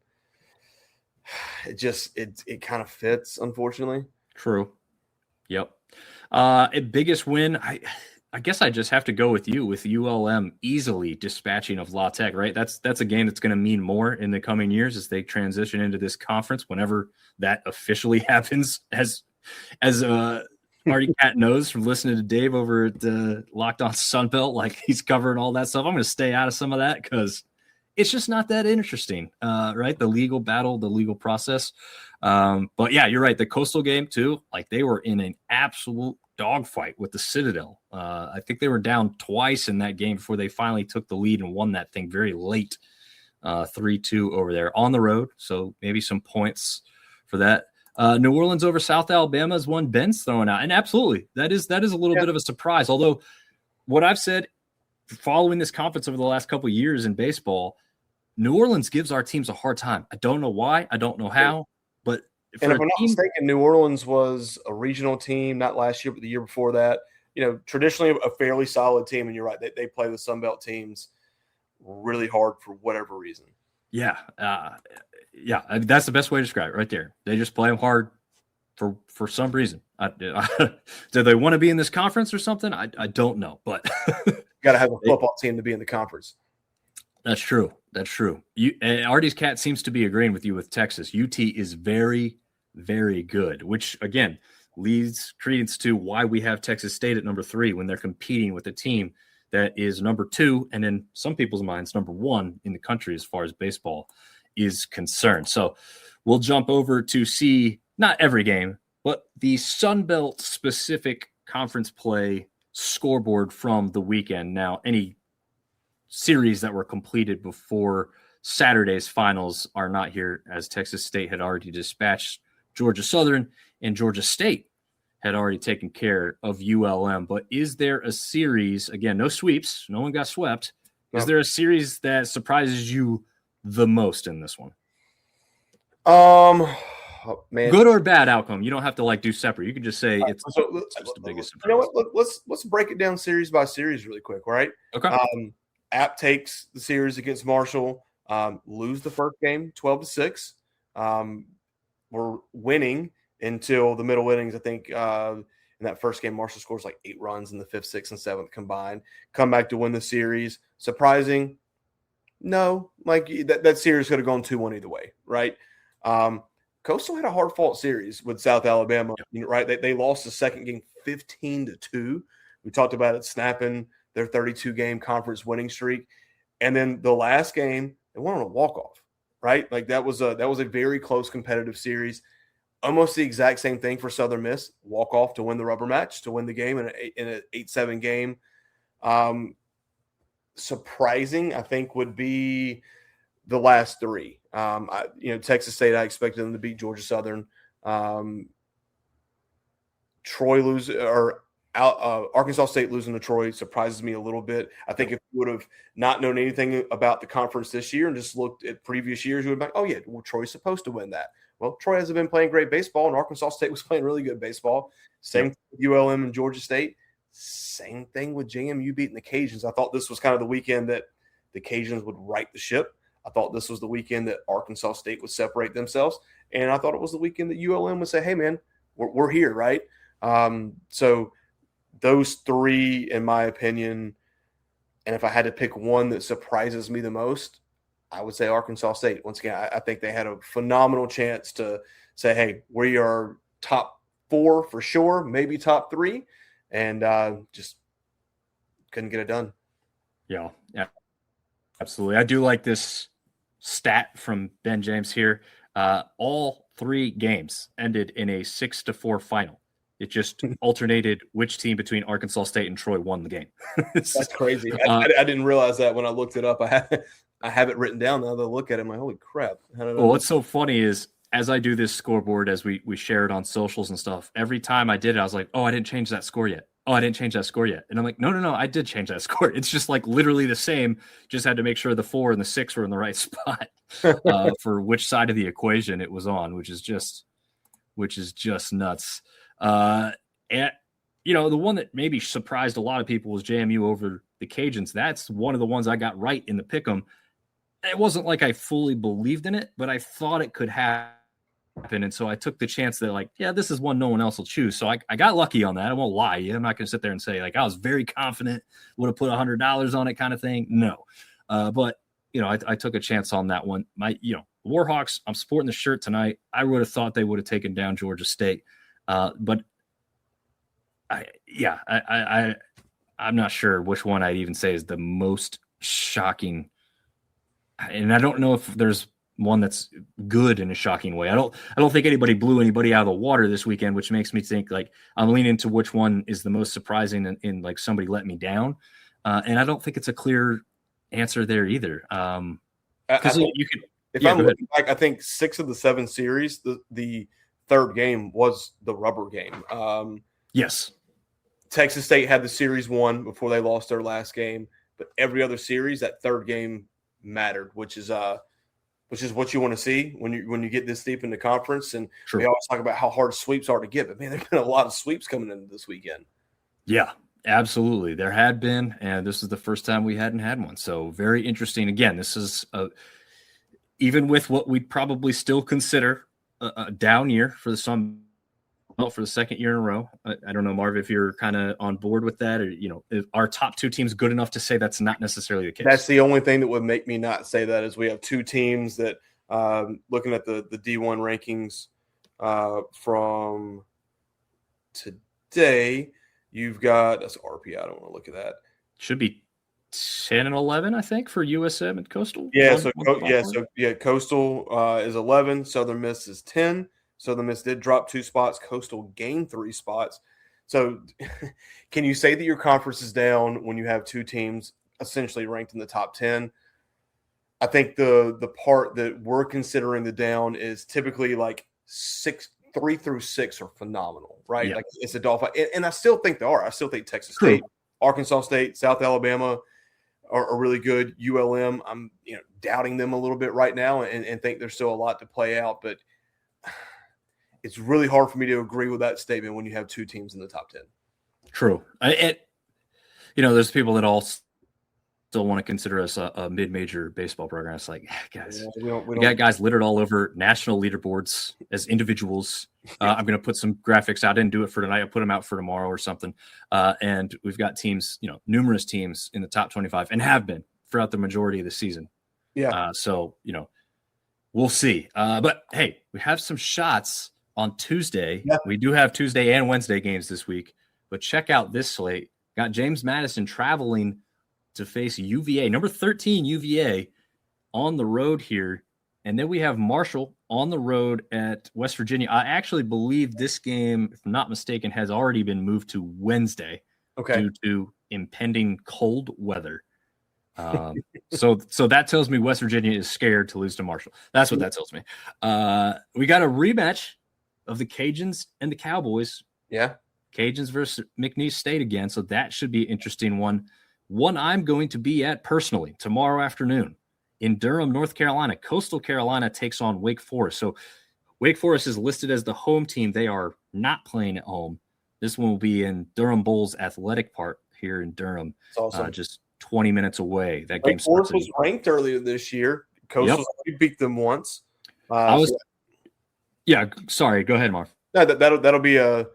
it kind of fits, unfortunately. True. Yep. Biggest win, I guess I just have to go with you, with ULM easily dispatching of La Tech, right? That's a game that's going to mean more in the coming years as they transition into this conference, whenever that officially happens, as Marty Cat knows from listening to Dave over at Locked On Sunbelt, like he's covering all that stuff. I'm going to stay out of some of that because it's just not that interesting, right? The legal battle, the legal process. But yeah, you're right. The Coastal game too, like they were in an absolute dogfight with the Citadel. I think they were down twice in that game before they finally took the lead and won that thing very late, 3-2 over there on the road. So maybe some points for that. New Orleans over South Alabama is one Ben's throwing out. And absolutely, that is a little bit of a surprise. Although what I've said following this conference over the last couple of years in baseball, New Orleans gives our teams a hard time. I don't know why. I don't know how. But if I'm not mistaken, New Orleans was a regional team, not last year, but the year before that. Traditionally a fairly solid team. And you're right. They play the Sunbelt teams really hard for whatever reason. Yeah. That's the best way to describe it right there. They just play them hard for some reason. Do they want to be in this conference or something? I don't know, but got to have a football team to be in the conference. That's true. Artie's Cat seems to be agreeing with you with Texas. UT is very, very good, which again leads credence to why we have Texas State at number 3 when they're competing with a team that is number 2 and in some people's minds number 1 in the country as far as baseball is concerned. So we'll jump over to see not every game, but the Sun Belt specific conference play scoreboard from the weekend. Now, any series that were completed before Saturday's finals are not here, as Texas State had already dispatched Georgia Southern and Georgia State had already taken care of ULM. But is there a series, again, no sweeps, no one got swept. Is there a series that surprises you the most in this one? Man, good or bad outcome? You don't have to do separate. You can just say it's just the biggest surprise. You know what? Let's break it down series by series really quick, right? Okay. App takes the series against Marshall, lose the first game 12-6. We're winning until the middle innings. I think in that first game, Marshall scores 8 runs in the 5th, 6th, and 7th combined. Come back to win the series. Surprising? No. That series could have gone 2-1 either way, right? Coastal had a hard-fought series with South Alabama, right? They lost the second game 15-2. We talked about it snapping their 32-game conference winning streak. And then the last game, they went on a walk-off, right? That was a very close competitive series. Almost the exact same thing for Southern Miss. Walk-off to win the rubber match, to win the game in an 8-7 game. Surprising, I think, would be the last three. Texas State, I expected them to beat Georgia Southern. Troy lose or Arkansas State losing to Troy surprises me a little bit. I think if you would have not known anything about the conference this year and just looked at previous years, you would have been like, oh, yeah, well, Troy's supposed to win that. Well, Troy hasn't been playing great baseball, and Arkansas State was playing really good baseball. Same thing with ULM and Georgia State. Same thing with JMU beating the Cajuns. I thought this was kind of the weekend that the Cajuns would right the ship. I thought this was the weekend that Arkansas State would separate themselves. And I thought it was the weekend that ULM would say, hey, man, we're here, right? So those three, in my opinion, and if I had to pick one that surprises me the most, I would say Arkansas State. Once again, I think they had a phenomenal chance to say, hey, we are top 4 for sure, maybe top 3, and just couldn't get it done. Yeah, absolutely. I do like this stat from Ben James here. All 3 games ended in a 6-4 final. It just alternated which team between Arkansas State and Troy won the game. That's crazy. I didn't realize that when I looked it up. I have it written down now that I look at it. I'm like, holy crap. Well, what's so funny is as I do this scoreboard, as we share it on socials and stuff, every time I did it, I was like, oh, I didn't change that score yet. Oh, I didn't change that score yet. And I'm like, no, I did change that score. It's just like literally the same. Just had to make sure the 4 and the 6 were in the right spot for which side of the equation it was on, which is just nuts. And the one that maybe surprised a lot of people was JMU over the Cajuns. That's one of the ones I got right in the pick'em. It wasn't like I fully believed in it, but I thought it could happen. And so I took the chance that this is one no one else will choose. So I got lucky on that. I won't lie. I'm not going to sit there and say I was very confident, would have put $100 on it kind of thing. No. But I took a chance on that one. My, Warhawks, I'm sporting the shirt tonight. I would have thought they would have taken down Georgia State. But I'm not sure which one I'd even say is the most shocking. And I don't know if there's one that's good in a shocking way. I don't think anybody blew anybody out of the water this weekend, which makes me think I'm leaning to which one is the most surprising in somebody let me down. And I don't think it's a clear answer there either. Because you could. If I'm looking back, I think 6 of the 7 series, the third game was the rubber game. Yes. Texas State had the series won before they lost their last game, but every other series, that third game mattered, which is what you want to see when you get this deep in the conference. And we always talk about how hard sweeps are to get, but man, there's been a lot of sweeps coming in this weekend. Yeah, absolutely. There had been, and this is the first time we hadn't had one. So very interesting. Again, this is even with what we'd probably still consider a down year for the Sun Belt for the second year in a row. I don't know, Marv, if you're kind of on board with that, or if our top 2 teams good enough to say that's not necessarily the case. That's the only thing that would make me not say that is we have 2 teams that looking at the D1 rankings from today, you've got that's RPI. I don't want to look at that. Should be 10 and 11, I think, for USM and Coastal. Yeah, Coastal is 11. Southern Miss is 10. Southern Miss did drop 2 spots. Coastal gained 3 spots. So can you say that your conference is down when you have 2 teams essentially ranked in the top 10? I think the part that we're considering the down is typically 3 through 6 are phenomenal, right? Yeah. It's a Dolphin. And I still think they are. I still think Texas State, Arkansas State, South Alabama are really good. ULM, I'm doubting them a little bit right now and think there's still a lot to play out. But it's really hard for me to agree with that statement when you have 2 teams in the top 10. True. There's people that all still want to consider us a mid-major baseball program. It's like, guys, we got guys littered all over national leaderboards as individuals. I'm going to put some graphics out. I didn't do it for tonight. I'll put them out for tomorrow or something. And we've got teams, numerous teams in the top 25 and have been throughout the majority of the season. Yeah. So, we'll see. But hey, we have some shots on Tuesday. Yeah. We do have Tuesday and Wednesday games this week, but check out this slate. Got James Madison traveling to face UVA, number 13 UVA on the road here. And then we have Marshall on the road at West Virginia. I actually believe this game, if I'm not mistaken, has already been moved to Wednesday due to impending cold weather. So that tells me West Virginia is scared to lose to Marshall. That's what that tells me. We got a rematch of the Cajuns and the Cowboys. Yeah. Cajuns versus McNeese State again. So that should be an interesting one. One I'm going to be at personally tomorrow afternoon in Durham, North Carolina. Coastal Carolina takes on Wake Forest. So Wake Forest is listed as the home team. They are not playing at home. This one will be in Durham Bulls Athletic Park here in Durham. It's awesome. Just 20 minutes away. That game Wake Forest was ranked earlier this year. Coastal beat them once. Yeah, sorry. Go ahead, Marv. No, that'll be a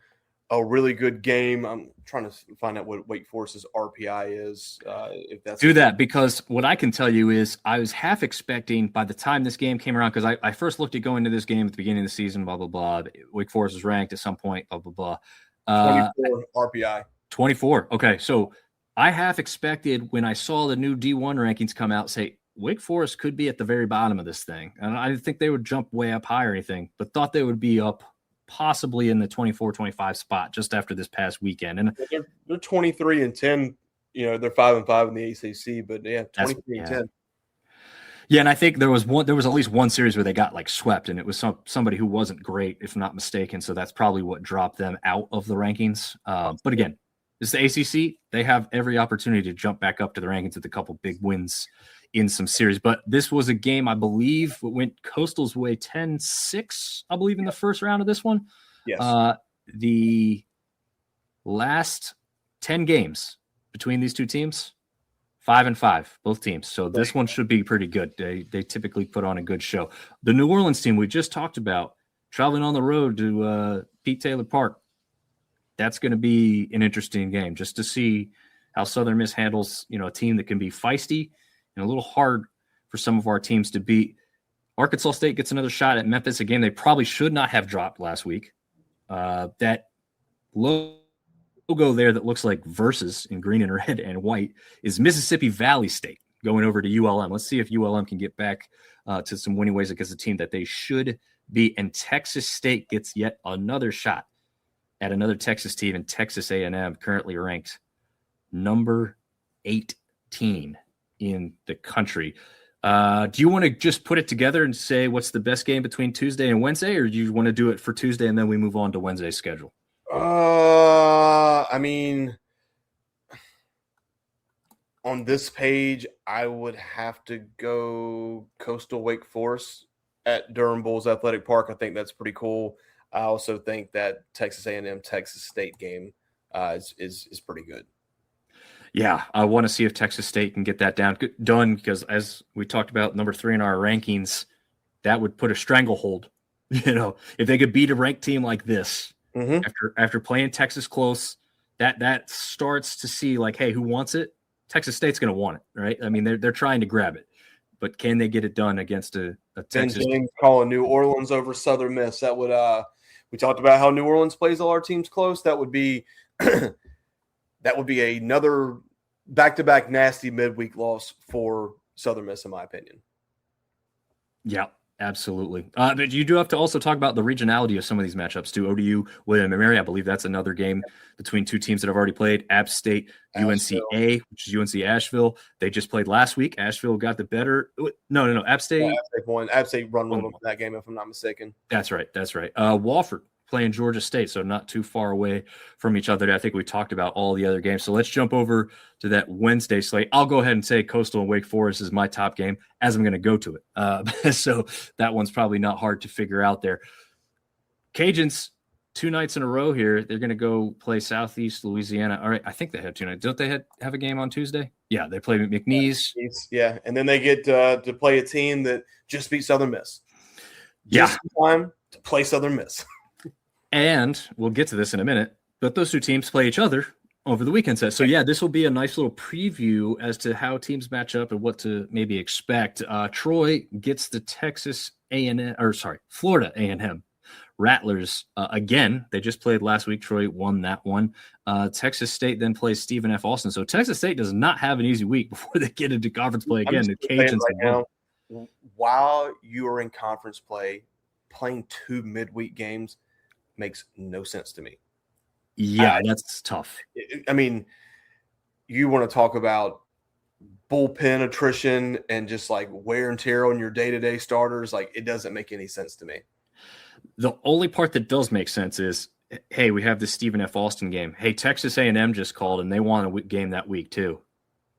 really good game. I'm trying to find out what Wake Forest's RPI is. If that's do that, because what I can tell you is I was half expecting by the time this game came around, because I first looked at going to this game at the beginning of the season, blah blah blah. Wake Forest was ranked at some point, blah blah blah. 24 RPI. 24. Okay, so I half expected when I saw the new D1 rankings come out, say Wake Forest could be at the very bottom of this thing. And I didn't think they would jump way up high or anything, but thought they would be up possibly in the 24-25 spot just after this past weekend. And they're 23-10. You know, they're 5-5 in the ACC, but 23-10. Yeah, and I think there was at least one series where they got like swept, and it was somebody who wasn't great, if not mistaken. So that's probably what dropped them out of the rankings. But again, it's the ACC. They have every opportunity to jump back up to the rankings with a couple big wins in some series. But this was a game, I believe, went Coastal's way 10-6, I believe, in the first round of this one. Yes. The last 10 games between these two teams, 5-5, both teams. So this one should be pretty good. They typically put on a good show. The New Orleans team we just talked about, traveling on the road to Pete Taylor Park, that's going to be an interesting game just to see how Southern Miss handles, a team that can be feisty and a little hard for some of our teams to beat. Arkansas State gets another shot at Memphis, a game they probably should not have dropped last week. That logo there that looks like verses in green and red and white is Mississippi Valley State going over to ULM. Let's see if ULM can get back to some winning ways against a team that they should beat. And Texas State gets yet another shot at another Texas team in Texas A&M, currently ranked number 18 in the country. Do you want to just put it together and say what's the best game between Tuesday and Wednesday, or do you want to do it for Tuesday and then we move on to Wednesday's schedule? I mean, on this page, I would have to go Coastal Wake Forest at Durham Bulls Athletic Park. I think that's pretty cool. I also think that Texas A&M Texas State game is pretty good. Yeah, I want to see if Texas State can get that done because, as we talked about, number 3 in our rankings, that would put a stranglehold. If they could beat a ranked team like this after playing Texas close, that starts to see like, hey, who wants it? Texas State's going to want it, right? I mean, they're trying to grab it, but can they get it done against a Texas? Ben James calling New Orleans over Southern Miss. That would we talked about how New Orleans plays all our teams close. That would be another back-to-back nasty midweek loss for Southern Miss, in my opinion. Yeah, absolutely. But you do have to also talk about the regionality of some of these matchups too. ODU, William and Mary, I believe that's another game between two teams that have already played. App State, UNCA, which is UNC Asheville. They just played last week. Asheville got the better. No. App State. Yeah, App State won. App State run over that game, if I'm not mistaken. That's right. Wofford playing Georgia State, so not too far away from each other. I think we talked about all the other games. So let's jump over to that Wednesday slate. I'll go ahead and say Coastal and Wake Forest is my top game as I'm going to go to it. So that one's probably not hard to figure out there. Cajuns, 2 nights in a row here. They're going to go play Southeast Louisiana. All right, I think they have 2 nights. Don't they have a game on Tuesday? Yeah, they play McNeese. Yeah, and then they get to play a team that just beat Southern Miss. Just time to play Southern Miss. And we'll get to this in a minute, but those two teams play each other over the weekend set. So, yeah, this will be a nice little preview as to how teams match up and what to maybe expect. Troy gets the Florida A&M Rattlers again. They just played last week. Troy won that one. Texas State then plays Stephen F. Austin. So Texas State does not have an easy week before they get into conference play again. The Cajuns right now, while you are in conference play, playing 2 midweek games makes no sense to me. Yeah, that's tough. I mean, you want to talk about bullpen attrition and just like wear and tear on your day-to-day starters, like it doesn't make any sense to me. The only part that does make sense is, hey, we have the Stephen F. Austin game. Hey, Texas A&M just called, and they won a game that week too.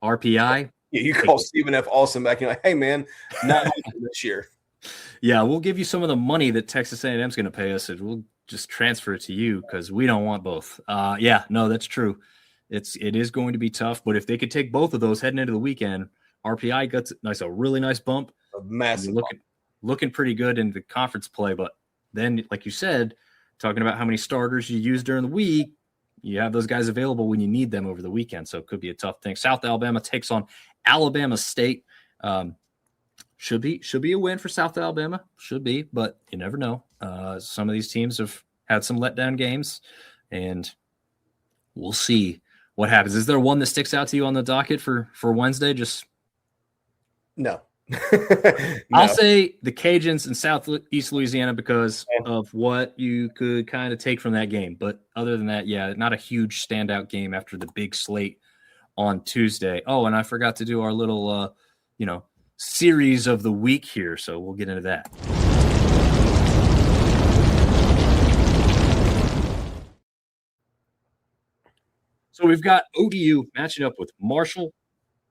RPI. Yeah, you call Stephen F. Austin back and you're like, hey, man, not this year. Yeah, we'll give you some of the money that Texas A&M is going to pay us, and we'll just transfer it to you because we don't want both. Yeah, no, that's true. It is going to be tough, but if they could take both of those heading into the weekend, RPI gets a really nice bump. A massive looking pretty good in the conference play. But then, like you said, talking about how many starters you use during the week, you have those guys available when you need them over the weekend. So it could be a tough thing. South Alabama takes on Alabama State. Should be a win for South Alabama. Should be, but you never know. Some of these teams have had some letdown games, and we'll see what happens. Is there one that sticks out to you on the docket for Wednesday? Just no. I'll say the Cajuns in Southeast Louisiana because of what you could kind of take from that game. But other than that, yeah, not a huge standout game after the big slate on Tuesday. Oh, and I forgot to do our little, series of the week here. So we'll get into that. So we've got ODU matching up with Marshall.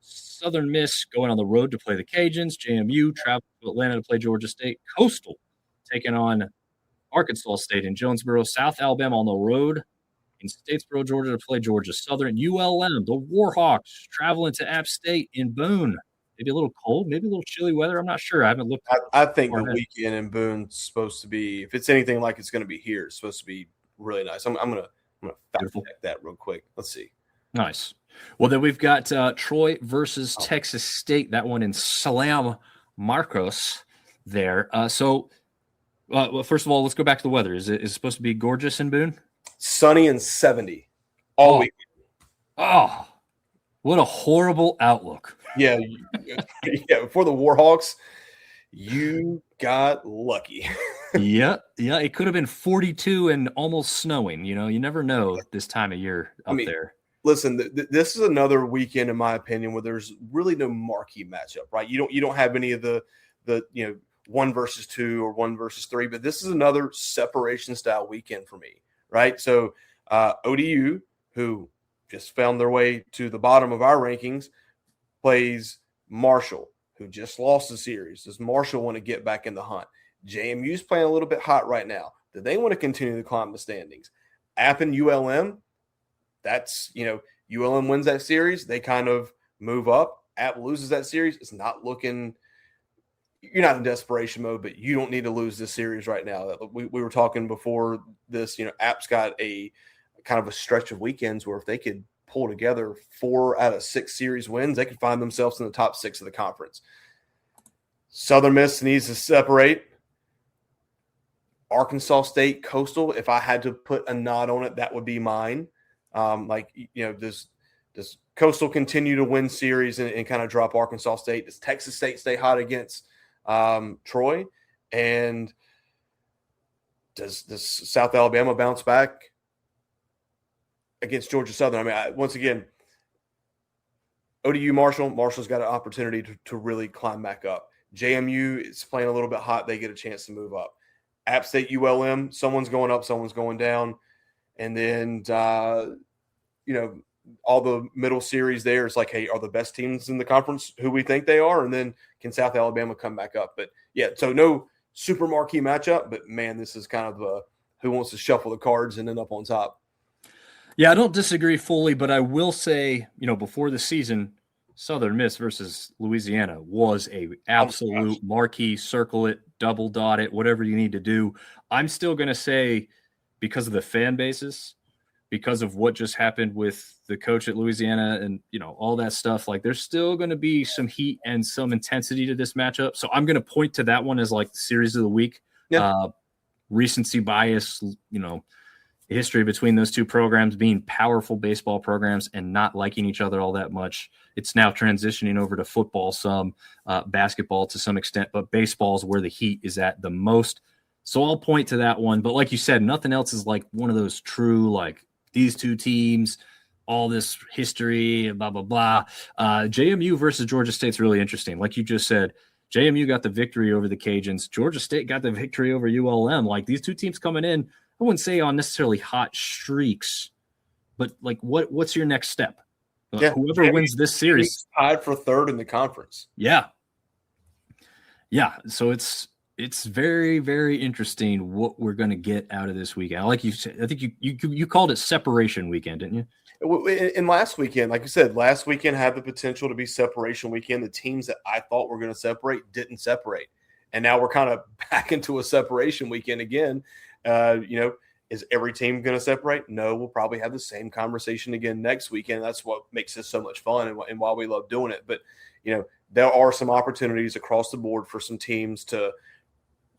Southern Miss going on the road to play the Cajuns. JMU traveling to Atlanta to play Georgia State. Coastal taking on Arkansas State in Jonesboro. South Alabama on the road in Statesboro, Georgia to play Georgia Southern. ULM, the Warhawks, traveling to App State in Boone. Maybe a little cold, maybe a little chilly weather. I'm not sure. I haven't looked. I think the weekend in Boone's supposed to be, if it's anything like it's going to be here, it's supposed to be really nice. I'm gonna fact check that real quick. Let's see. Nice. Well, then we've got Troy versus Texas State. That one in Salam Marcos there. So, first of all, let's go back to the weather. Is it supposed to be gorgeous in Boone? Sunny and 70 all week. Oh, what a horrible outlook. Yeah. For the Warhawks, you got lucky. Yeah. It could have been 42 and almost snowing. You never know this time of year up there. Listen, this is another weekend, in my opinion, where there's really no marquee matchup, right? You don't have any of the 1 versus 2 or 1 versus 3, but this is another separation style weekend for me, right? So ODU, who just found their way to the bottom of our rankings, plays Marshall, who just lost the series. Does Marshall want to get back in the hunt? JMU's playing a little bit hot right now. Do they want to continue to climb the standings? App and ULM, that's, ULM wins that series. They kind of move up. App loses that series. It's not looking – you're not in desperation mode, but you don't need to lose this series right now. We were talking before this, App's got a kind of a stretch of weekends where if they could pull together 4 out of 6 series wins, they could find themselves in the top 6 of the conference. Southern Miss needs to separate. Arkansas State, Coastal, if I had to put a nod on it, that would be mine. Does Coastal continue to win series and kind of drop Arkansas State? Does Texas State stay hot against Troy? And does South Alabama bounce back against Georgia Southern? Once again, ODU Marshall's got an opportunity to really climb back up. JMU is playing a little bit hot. They get a chance to move up. App State, ULM, someone's going up, someone's going down. And then, all the middle series there is like, hey, are the best teams in the conference who we think they are? And then can South Alabama come back up? But, yeah, so no super marquee matchup. But, man, this is kind of who wants to shuffle the cards and end up on top. Yeah, I don't disagree fully, but I will say, before the season, Southern Miss versus Louisiana was a absolute marquee. Circle it, double dot it, whatever you need to do. I'm still going to say, because of the fan bases, because of what just happened with the coach at Louisiana and, all that stuff, like there's still going to be some heat and some intensity to this matchup. So I'm going to point to that one as like the series of the week. Yeah. Recency bias, history between those two programs being powerful baseball programs and not liking each other all that much. It's now transitioning over to football, some basketball to some extent, but baseball is where the heat is at the most. So I'll point to that one. But like you said, nothing else is like one of those true, like these two teams, all this history, blah, blah, blah. JMU versus Georgia State's really interesting. Like you just said, JMU got the victory over the Cajuns. Georgia State got the victory over ULM. Like these two teams coming in, I wouldn't say on necessarily hot streaks, but like what's your next step? Yeah. Whoever wins this series, tied for third in the conference. Yeah. So it's very, very interesting what we're going to get out of this weekend. Like you said, I think you called it separation weekend, didn't you? In last weekend, like you said, last weekend had the potential to be separation weekend. The teams that I thought were going to separate didn't separate. And now we're kind of back into a separation weekend again. Is every team going to separate? No, we'll probably have the same conversation again next weekend. That's what makes this so much fun and why we love doing it. But, there are some opportunities across the board for some teams to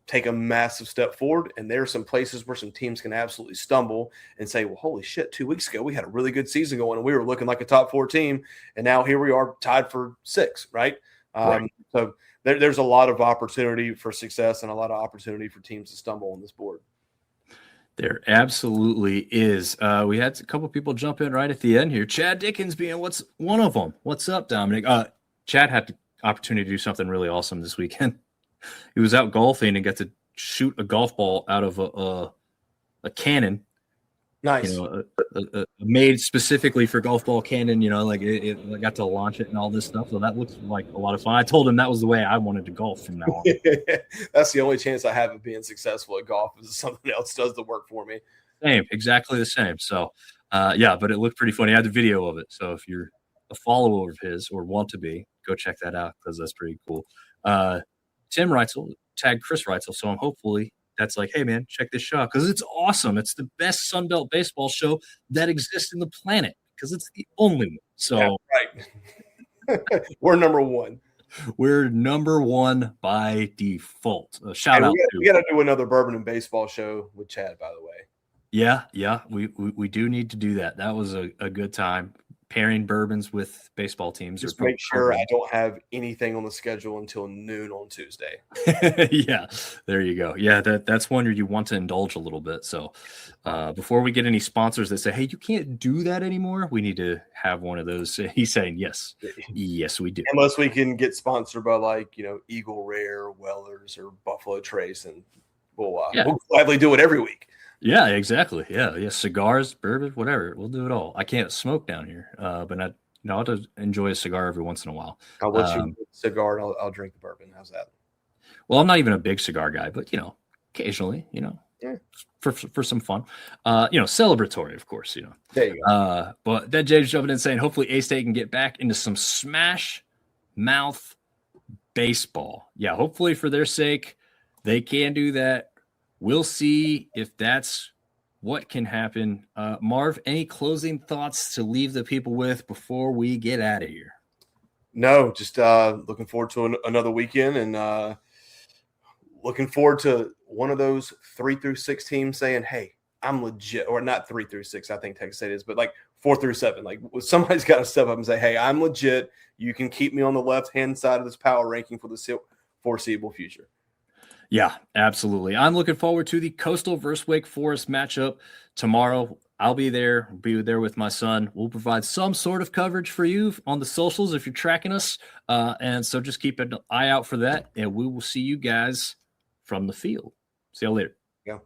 take a massive step forward. And there are some places where some teams can absolutely stumble and say, well, holy shit, 2 weeks ago, we had a really good season going and we were looking like a top 4 team. And now here we are tied for 6, right? Right. So there's a lot of opportunity for success and a lot of opportunity for teams to stumble on this board. There absolutely is. We had a couple people jump in right at the end here. Chad Dickens being one of them. What's up, Dominic? Chad had the opportunity to do something really awesome this weekend. He was out golfing and got to shoot a golf ball out of a cannon. Nice. Made specifically for golf ball cannon. It got to launch it and all this stuff. So that looks like a lot of fun. I told him that was the way I wanted to golf from now on. That's the only chance I have of being successful at golf is something else does the work for me. Same, exactly the same. So, but it looked pretty funny. I had the video of it. So if you're a follower of his or want to be, go check that out because that's pretty cool. Tim Reitzel tagged Chris Reitzel. So I'm hopefully that's like, hey, man, check this show out because it's awesome. It's the best Sunbelt baseball show that exists in the planet because it's the only one. So yeah, right. We're number one. We're number one by default. Shout out. We got to do another bourbon and baseball show with Chad, by the way. Yeah. We do need to do that. That was a good time. Pairing bourbons with baseball teams. Just make sure I don't have anything on the schedule until noon on Tuesday. Yeah, there you go. Yeah, that's one where you want to indulge a little bit. So before we get any sponsors that say, hey, you can't do that anymore, we need to have one of those. He's saying, yes, we do. Unless we can get sponsored by Eagle Rare, Wellers, or Buffalo Trace, and we'll gladly do it every week. Yeah, exactly. Yeah. Cigars, bourbon, whatever. We'll do it all. I can't smoke down here, but I'll just enjoy a cigar every once in a while. I'll let you a cigar and I'll drink the bourbon. How's that? Well, I'm not even a big cigar guy, but occasionally, for some fun, celebratory, of course, There you go. But then James jumping in saying, hopefully A-State can get back into some smash mouth baseball. Yeah, hopefully for their sake, they can do that. We'll see if that's what can happen. Marv, any closing thoughts to leave the people with before we get out of here? No, just looking forward to another weekend and looking forward to one of those 3 through 6 teams saying, hey, I'm legit, or not 3 through 6, I think Texas State is, but 4 through 7. Somebody's got to step up and say, hey, I'm legit. You can keep me on the left-hand side of this power ranking for the foreseeable future. Yeah, absolutely. I'm looking forward to the Coastal versus Wake Forest matchup tomorrow. I'll be there with my son. We'll provide some sort of coverage for you on the socials if you're tracking us. And so just keep an eye out for that. And we will see you guys from the field. See you later. Yeah.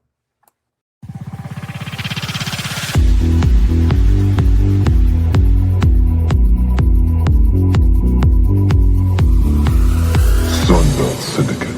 Sunbelt Syndicate.